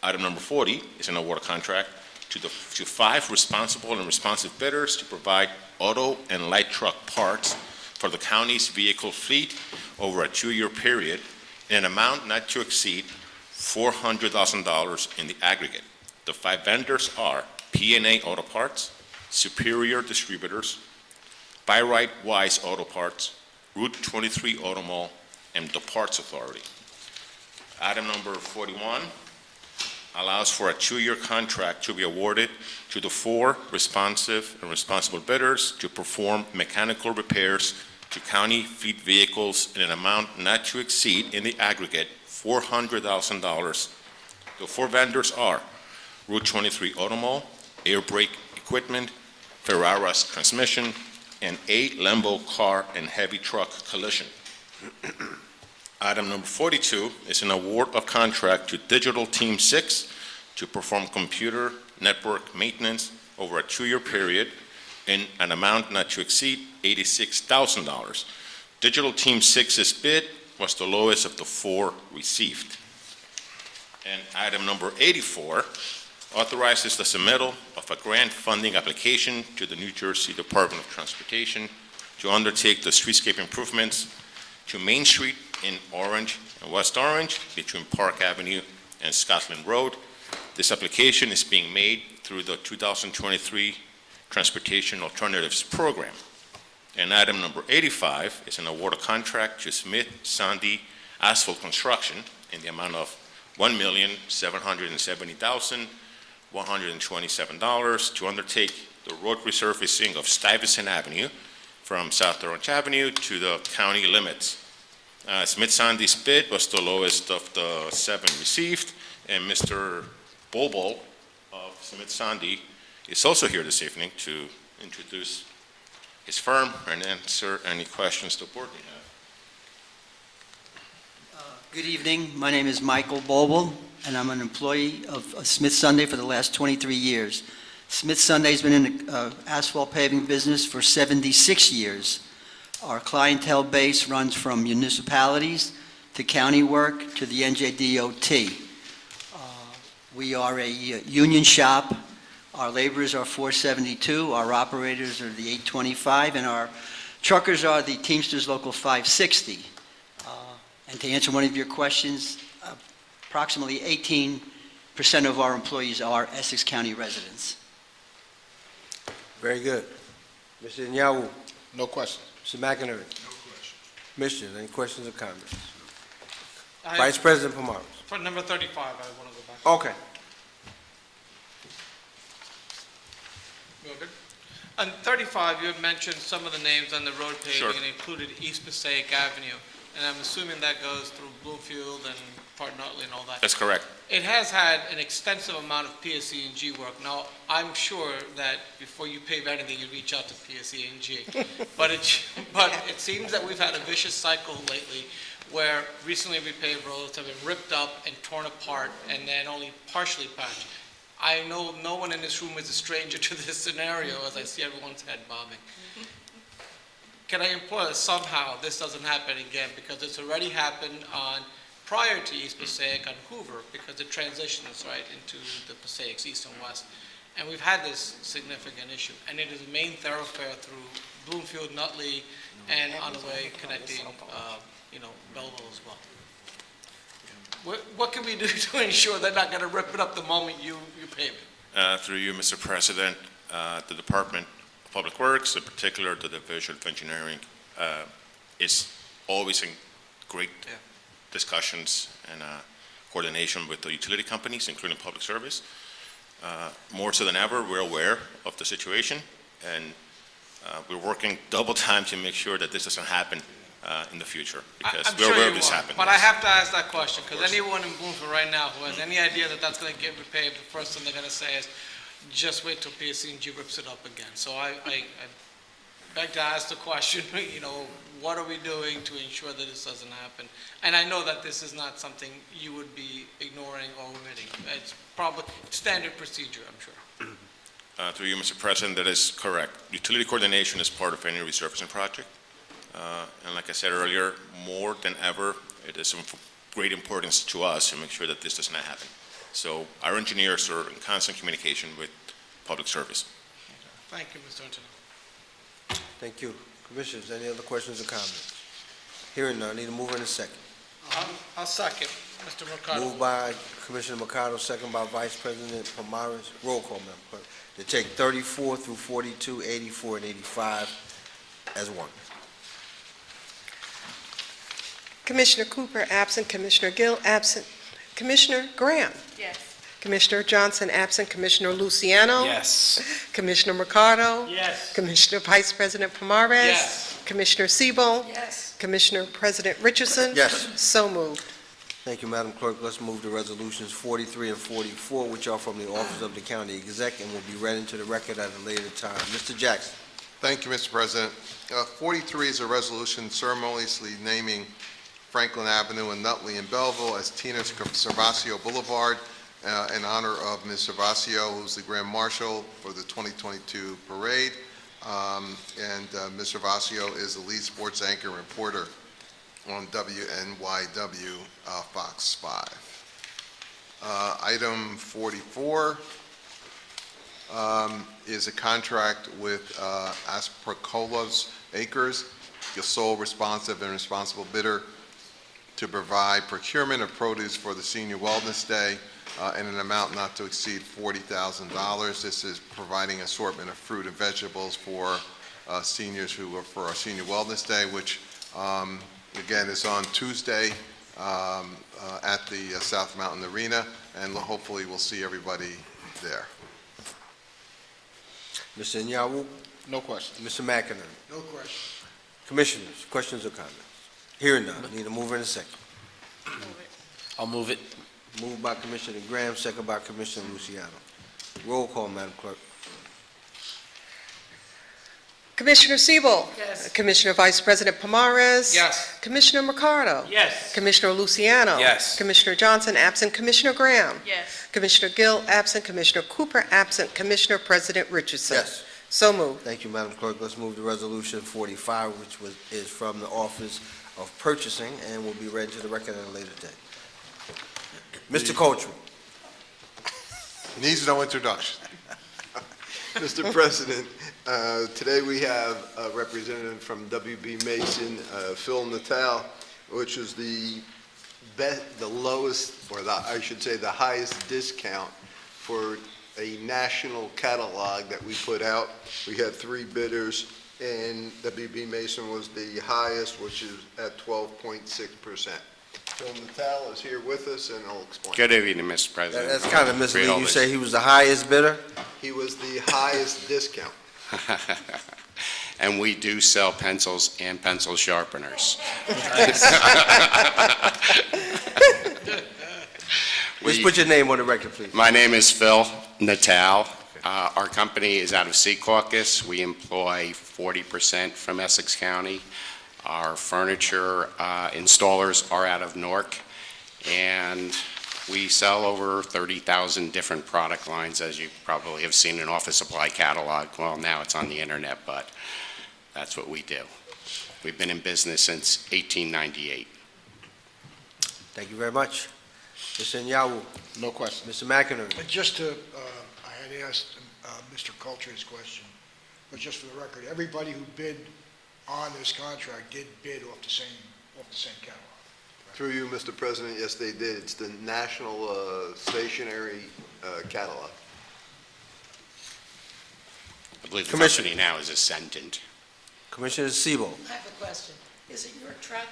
Item number 40 is an award of contract to 5 responsible and responsive bidders to provide auto and light truck parts for the county's vehicle fleet over a 2-year period in an amount not to exceed $400,000 in the aggregate. The 5 vendors are P&A Auto Parts, Superior Distributors, Buy Right Wise Auto Parts, Route 23 Auto Mall, and the Parts Authority. Item number 41 allows for a 2-year contract to be awarded to the 4 responsive and responsible bidders to perform mechanical repairs to county fleet vehicles in an amount not to exceed in the aggregate $400,000. The 4 vendors are Route 23 Auto Mall, Air Brake Equipment, Ferrara's Transmission, and A. Lembo Car and Heavy Truck Collision. Item number 42 is an award of contract to Digital Team 6 to perform computer network maintenance over a 2-year period in an amount not to exceed $86,000. Digital Team 6's bid was the lowest of the 4 received. And item number 84 authorizes the submittal of a grant funding application to the New Jersey Department of Transportation to undertake the streetscape improvements to Main Street in Orange and West Orange between Park Avenue and Scotland Road. This application is being made through the 2023 Transportation Alternatives Program. And item number 85 is an award of contract to Smith Sandy Asphalt Construction in the amount of $1,770,127 to undertake the road resurfacing of Stuyvesant Avenue from South Orange Avenue to the county limits. Smith Sandy's bid was the lowest of the 7 received, and Mr. Bobo of Smith Sandy is also here this evening to introduce his firm and answer any questions the board may have. Good evening. My name is Michael Boble, and I'm an employee of Smith Sunday for the last 23 years. Smith Sunday's been in the asphalt paving business for 76 years. Our clientele base runs from municipalities to county work to the NJDOT. We are a union shop. Our laborers are 472, our operators are the 825, and our truckers are the Teamsters Local 560. And to answer one of your questions, approximately 18% of our employees are Essex County residents. Very good. Mr. Nyawu? No questions. Mr. McInerney? No questions. Commissioners, any questions or comments? Vice President Pomares? For number 35, I want to go back. Okay. You're good? On 35, you had mentioned some of the names on the road paving, Sure. and included East Passaic Avenue, and I'm assuming that goes through Bloomfield and Port Nutley and all that. That's correct. It has had an extensive amount of PSE&G work. Now, I'm sure that before you pave anything, you reach out to PSE&G. But it seems that we've had a vicious cycle lately where recently repaved roads have been ripped up and torn apart and then only partially patched. I know no one in this room is a stranger to this scenario, as I see everyone's head bobbing. Can I implore that somehow this doesn't happen again, because it's already happened prior to East Passaic on Hoover, because it transitions right into the Passaics east and west. And we've had this significant issue, and it is a main thoroughfare through Bloomfield, Nutley, and on the way connecting, Belleville as well. What can we do to ensure they're not going to rip it up the moment you pave it? Through you, Mr. President, the Department of Public Works, in particular the Division of Engineering, is always in great discussions and coordination with the utility companies, including public service. More so than ever, we're aware of the situation, and we're working double time to make sure that this doesn't happen in the future, because I'm we're sure aware you of this are, happening. but I have to ask that question, because anyone in Bloomfield right now who has any idea that that's going to get repaved, the first thing they're going to say is, just wait till PSE&G rips it up again. So I beg to ask the question, what are we doing to ensure that this doesn't happen? And I know that this is not something you would be ignoring or omitting. It's probably standard procedure, I'm sure. Through you, Mr. President, that is correct. Utility coordination is part of any resurfacing project. And like I said earlier, more than ever, it is of great importance to us to make sure that this does not happen. So our engineers are in constant communication with public service. Thank you, Mr. Antonelli. Thank you. Commissioners, any other questions or comments? Hearing none, need a mover and a second. I'll second, Mr. Mercado. Moved by Commissioner Mercado, second by Vice President Pomares. Roll call, Madam Clerk. To take 34 through 42, 84, and 85 as one. Commissioner Cooper, absent. Commissioner Gill, absent. Commissioner Graham? Yes. Commissioner Johnson, absent. Commissioner Luciano? Yes. Commissioner Mercado? Yes. Commissioner Vice President Pomares? Yes. Commissioner Siebel? Yes. Commissioner President Richardson? Yes. So moved. Thank you, Madam Clerk. Let's move to resolutions 43 and 44, which are from the Office of the County Exec and will be read into the record at a later time. Mr. Jackson. Thank you, Mr. President. 43 is a resolution ceremoniously naming Franklin Avenue in Nutley and Belleville as Tina Servasio Boulevard in honor of Ms. Servasio, who's the Grand Marshal for the 2022 parade. Ms. Servasio is the lead sports anchor and reporter on WNYW Fox 5. Item 44 is a contract with Aspercolas acres, the sole responsive and responsible bidder to provide procurement of produce for the Senior Wellness Day in an amount not to exceed $40,000. This is providing assortment of fruit and vegetables for seniors who are for our Senior Wellness Day, which again is on Tuesday at the South Mountain Arena, and hopefully we'll see everybody there. Mr. Nyawu? No question. Mr. McInerney? No question. Commissioners, questions or comments? Hearing none, need a mover and a second. I'll move it. Moved by Commissioner Graham, second by Commissioner Luciano. Roll call, Madam Clerk. Commissioner Siebel. Yes. Commissioner Vice President Pomares. Yes. Commissioner Mercado. Yes. Commissioner Luciano. Yes. Commissioner Johnson, absent. Commissioner Graham. Yes. Commissioner Gill, absent. Commissioner Cooper, absent. Commissioner President Richardson. Yes. So moved. Thank you, Madam Clerk. Let's move to Resolution 45, which is from the Office of Purchasing and will be read to the record at a later date. Mr. Coulter. Needs no introduction. Mr. President, today we have a representative from WB Mason, Phil Natal, which is the lowest, or I should say the highest discount for a national catalog that we put out. We had 3 bidders, and WB Mason was the highest, which is at 12.6%. Phil Natal is here with us, and I'll explain. Good evening, Mr. President. That's kind of misleading. You say he was the highest bidder? He was the highest discount. And we do sell pencils and pencil sharpeners. Please put your name on the record, please. My name is Phil Natal. Our company is out of Secaucus. We employ 40% from Essex County. Our furniture installers are out of Newark, and we sell over 30,000 different product lines, as you probably have seen in office supply catalog. Well, now it's on the internet, but that's what we do. We've been in business since 1898. Thank you very much. Mr. Nyawu. No question. Mr. McInerney. Just to, I had asked Mr. Coulter his question, but just for the record, everybody who bid on this contract did bid off the same catalog. Through you, Mr. President, yes, they did. It's the National Stationery Catalog. I believe the Commissioner. company now is Ascendant. Commissioner Siebel. I have a question. Is it your truck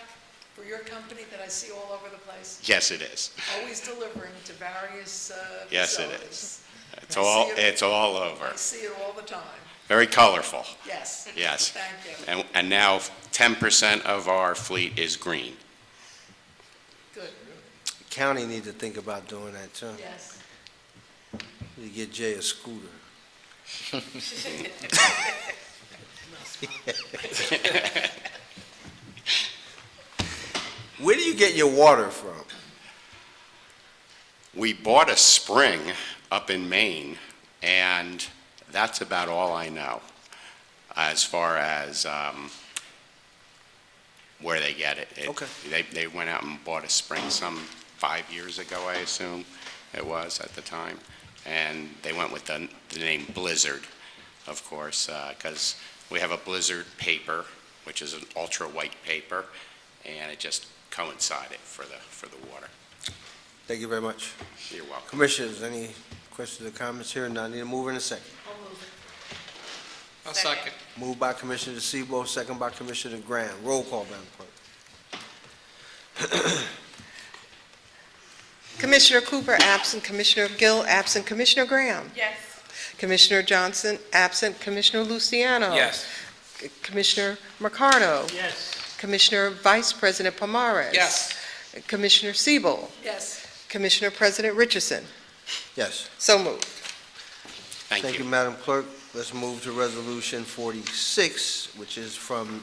for your company that I see all over the place? Yes, it is. Always delivering to various Yes, it facilities? is. I see It's all over. I see it all the time. Very colorful. Yes. Yes. Thank you. And now 10% of our fleet is green. Good. County need to think about doing that, too. Yes. You get Jay a scooter. Where do you get your water from? We bought a spring up in Maine, and that's about all I know as far as where they get it. Okay. They went out and bought a spring some 5 years ago, I assume it was at the time, and they went with the name Blizzard, of course, because we have a Blizzard paper, which is an ultra-white paper, and it just coincided for the water. Thank you very much. You're welcome. Commissioners, any questions or comments here? None. Need a mover in a second. I'll move it. I'll second. Moved by Commissioner Sebo, second by Commissioner Graham. Roll call, Madam Clerk. Commissioner Cooper, absent. Commissioner Gill, absent. Commissioner Graham. Yes. Commissioner Johnson, absent. Commissioner Luciano. Yes. Commissioner Mercado. Yes. Commissioner Vice President Pomares. Yes. Commissioner Siebel. Yes. Commissioner President Richardson. Yes. So moved. Thank you. Madam Clerk. Let's move to Resolution 46, which is from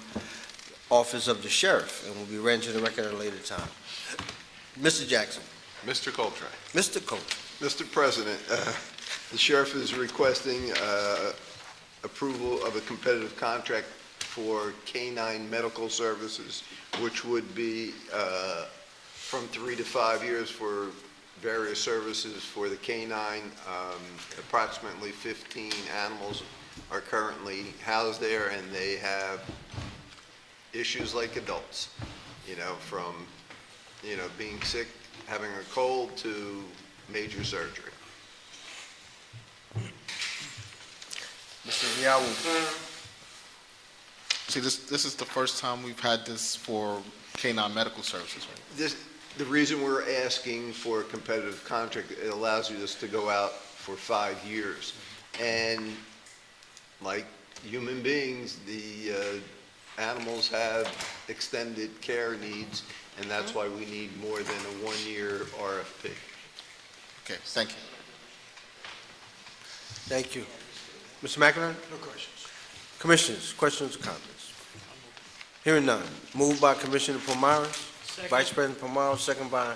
Office of the Sheriff, and will be read to the record at a later time. Mr. Jackson. Mr. Coulter. Mr. Coulter. Mr. President, the sheriff is requesting approval of a competitive contract for canine medical services, which would be from 3 to 5 years for various services for the canine. Approximately 15 animals are currently housed there, and they have issues like adults, from, being sick, having a cold, to major surgery. Mr. Ziawu. See, this is the first time we've had this for K-9 medical services, right? The reason we're asking for a competitive contract, it allows you just to go out for 5 years. And like human beings, the animals have extended care needs, and that's why we need more than a one-year RFP. Okay, thank you. Thank you. Mr. McInerney? No questions. Commissioners, questions or comments? Hearing none. Moved by Commissioner Pomares, Vice President Pomares, second by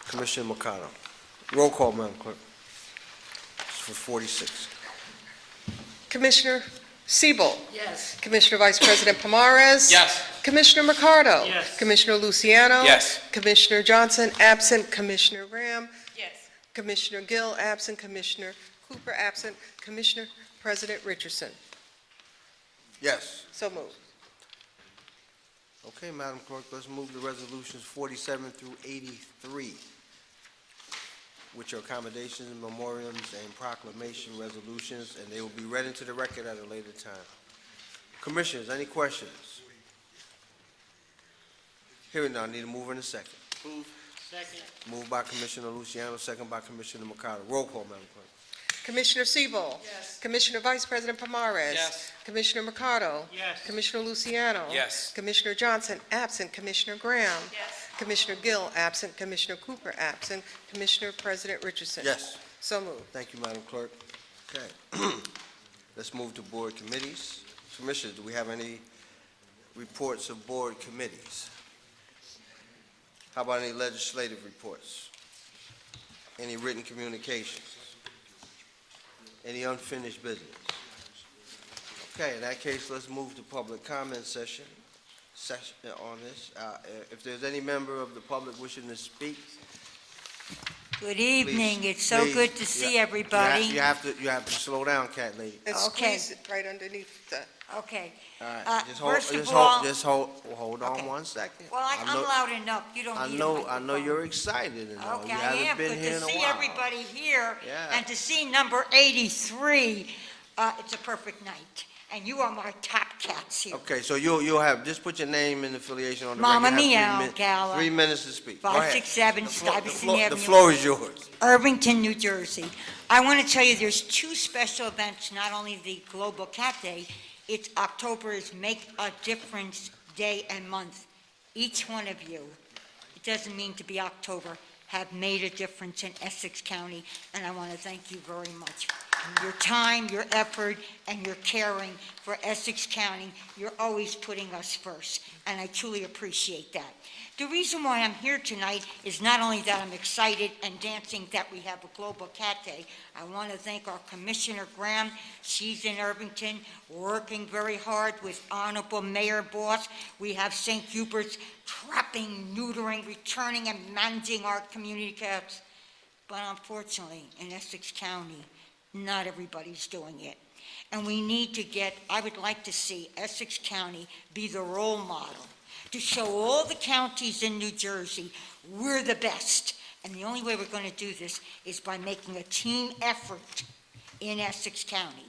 Commissioner Mercado. Roll call, Madam Clerk. It's for 46. Commissioner Siebel. Yes. Commissioner Vice President Pomares. Yes. Commissioner Mercado. Yes. Commissioner Luciano. Yes. Commissioner Johnson, absent. Commissioner Graham. Yes. Commissioner Gill, absent. Commissioner Cooper, absent. Commissioner President Richardson. Yes. So moved. Okay, Madam Clerk, let's move to resolutions 47 through 83, which are accommodations, memoriams, and proclamation resolutions, and they will be read into the record at a later time. Commissioners, any questions? Hearing none, need a mover and a second. Move. Second. Moved by Commissioner Luciano, second by Commissioner Mercado. Roll call, Madam Clerk. Commissioner Siebel. Yes. Commissioner Vice President Pomares. Yes. Commissioner Mercado. Yes. Commissioner Luciano. Yes. Commissioner Johnson, absent. Commissioner Graham. Yes. Commissioner Gill, absent. Commissioner Cooper, absent. Commissioner President Richardson. Yes. So moved. Thank you, Madam Clerk. Okay. Let's move to board committees. Commissioners, do we have any reports of board committees? How about any legislative reports? Any written communications? Any unfinished business? Okay, in that case, let's move to public comment session on this. If there's any member of the public wishing to speak, Good evening. please- It's so please, good to see you everybody. You have to slow down, cat lady. And Okay. squeeze it right underneath the, Okay. All right, First of all- hold on Okay. 1 second. Well, I'm know- loud enough. You don't I need a know microphone. you're excited and all. Okay, You I haven't am. been Good here to in a see while. everybody here Yeah. and to see number 83. It's a perfect night. And you are my top cats here. Okay, so you'll have, just put your name and affiliation on the Mama record. You have Meow, 3 min- Gala. 3 minutes to speak. Go ahead. 567 The floor- Stuyvesant Avenue. The floor is yours. Irvington, New Jersey. I want to tell you, there's 2 special events, not only the Global Cat Day, it's October is Make a Difference Day and month. Each one of you, it doesn't mean to be October, have made a difference in Essex County, and I want to thank you very much. Your time, your effort, and your caring for Essex County, you're always putting us first, and I truly appreciate that. The reason why I'm here tonight is not only that I'm excited and dancing that we have a Global Cat Day, I want to thank our Commissioner Graham. She's in Irvington, working very hard with Honorable Mayor Boss. We have St. Hubert's trapping, neutering, returning, and managing our community cats. But unfortunately, in Essex County, not everybody's doing it. And we need to I would like to see Essex County be the role model to show all the counties in New Jersey we're the best. And the only way we're going to do this is by making a team effort in Essex County.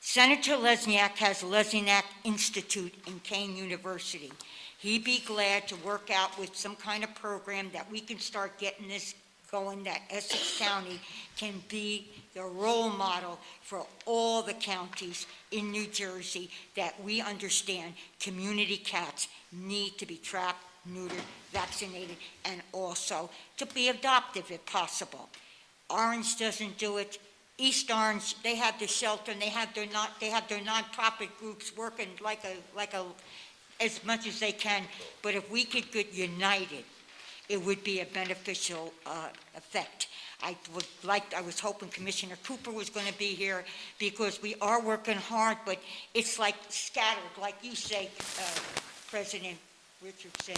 Senator Lesniak has Lesniak Institute in Kane University. He'd be glad to work out with some kind of program that we can start getting this going, that Essex County can be the role model for all the counties in New Jersey, that we understand community cats need to be trapped, neutered, vaccinated, and also to be adoptive if possible. Orange doesn't do it. East Orange, they have the shelter, and they have their nonprofit groups working as much as they can. But if we could get united, it would be a beneficial effect. I was hoping Commissioner Cooper was going to be here, because we are working hard, but it's like scattered, like you say, President Richardson.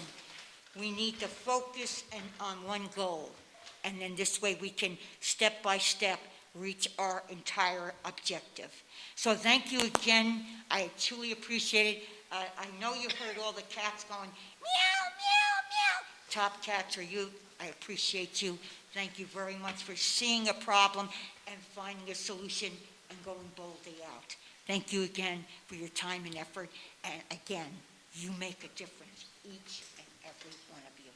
We need to focus on one goal, and then this way we can, step by step, reach our entire objective. So thank you again. I truly appreciate it. I know you heard all the cats going meow, meow, meow. Top cats are you. I appreciate you. Thank you very much for seeing a problem and finding a solution and going boldly out. Thank you again for your time and effort. And again, you make a difference, each and every one of you.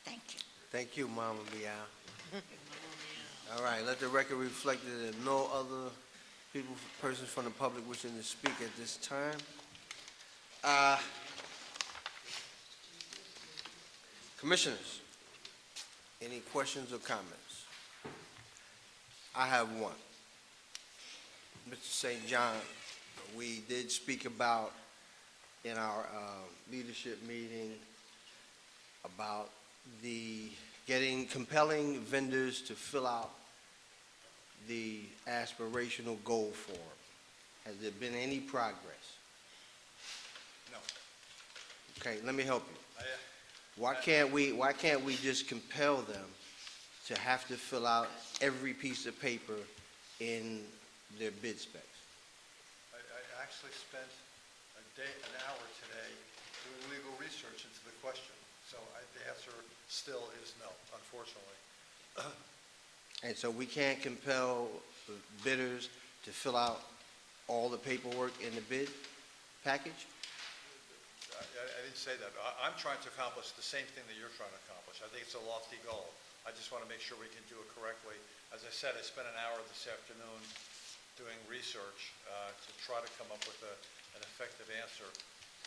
Thank you. Thank you, Mama Meow. All right, let the record reflect that there are no other persons from the public wishing to speak at this time. Commissioners, any questions or comments? I have one. Mr. St. John, we did speak about in our leadership meeting about compelling vendors to fill out the aspirational goal form. Has there been any progress? No. Okay, let me help you. Why can't we just compel them to have to fill out every piece of paper in their bid specs? I actually spent an hour today doing legal research into the question, so the answer still is no, unfortunately. And so we can't compel the bidders to fill out all the paperwork in the bid package? I didn't say that. I'm trying to accomplish the same thing that you're trying to accomplish. I think it's a lofty goal. I just want to make sure we can do it correctly. As I said, I spent an hour this afternoon doing research to try to come up with an effective answer.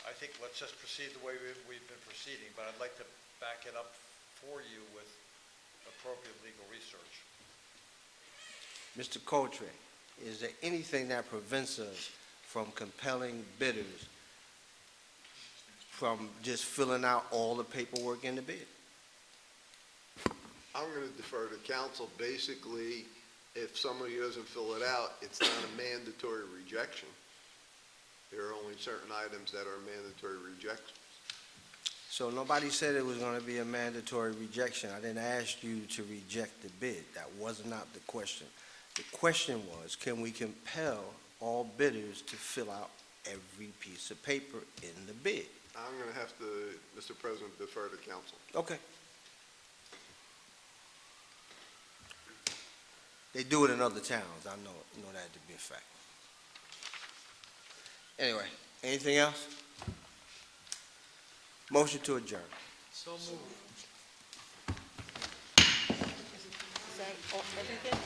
I think let's just proceed the way we've been proceeding, but I'd like to back it up for you with appropriate legal research. Mr. Coltrane, is there anything that prevents us from compelling bidders from just filling out all the paperwork in the bid? I'm going to defer to council. Basically, if somebody doesn't fill it out, it's not a mandatory rejection. There are only certain items that are mandatory rejections. So nobody said it was going to be a mandatory rejection. I didn't ask you to reject the bid. That was not the question. The question was, can we compel all bidders to fill out every piece of paper in the bid? I'm going to have to, Mr. President, defer to council. Okay. They do it in other towns. I know that to be a fact. Anyway, anything else? Motion to adjourn. So moved. Is that all, everything?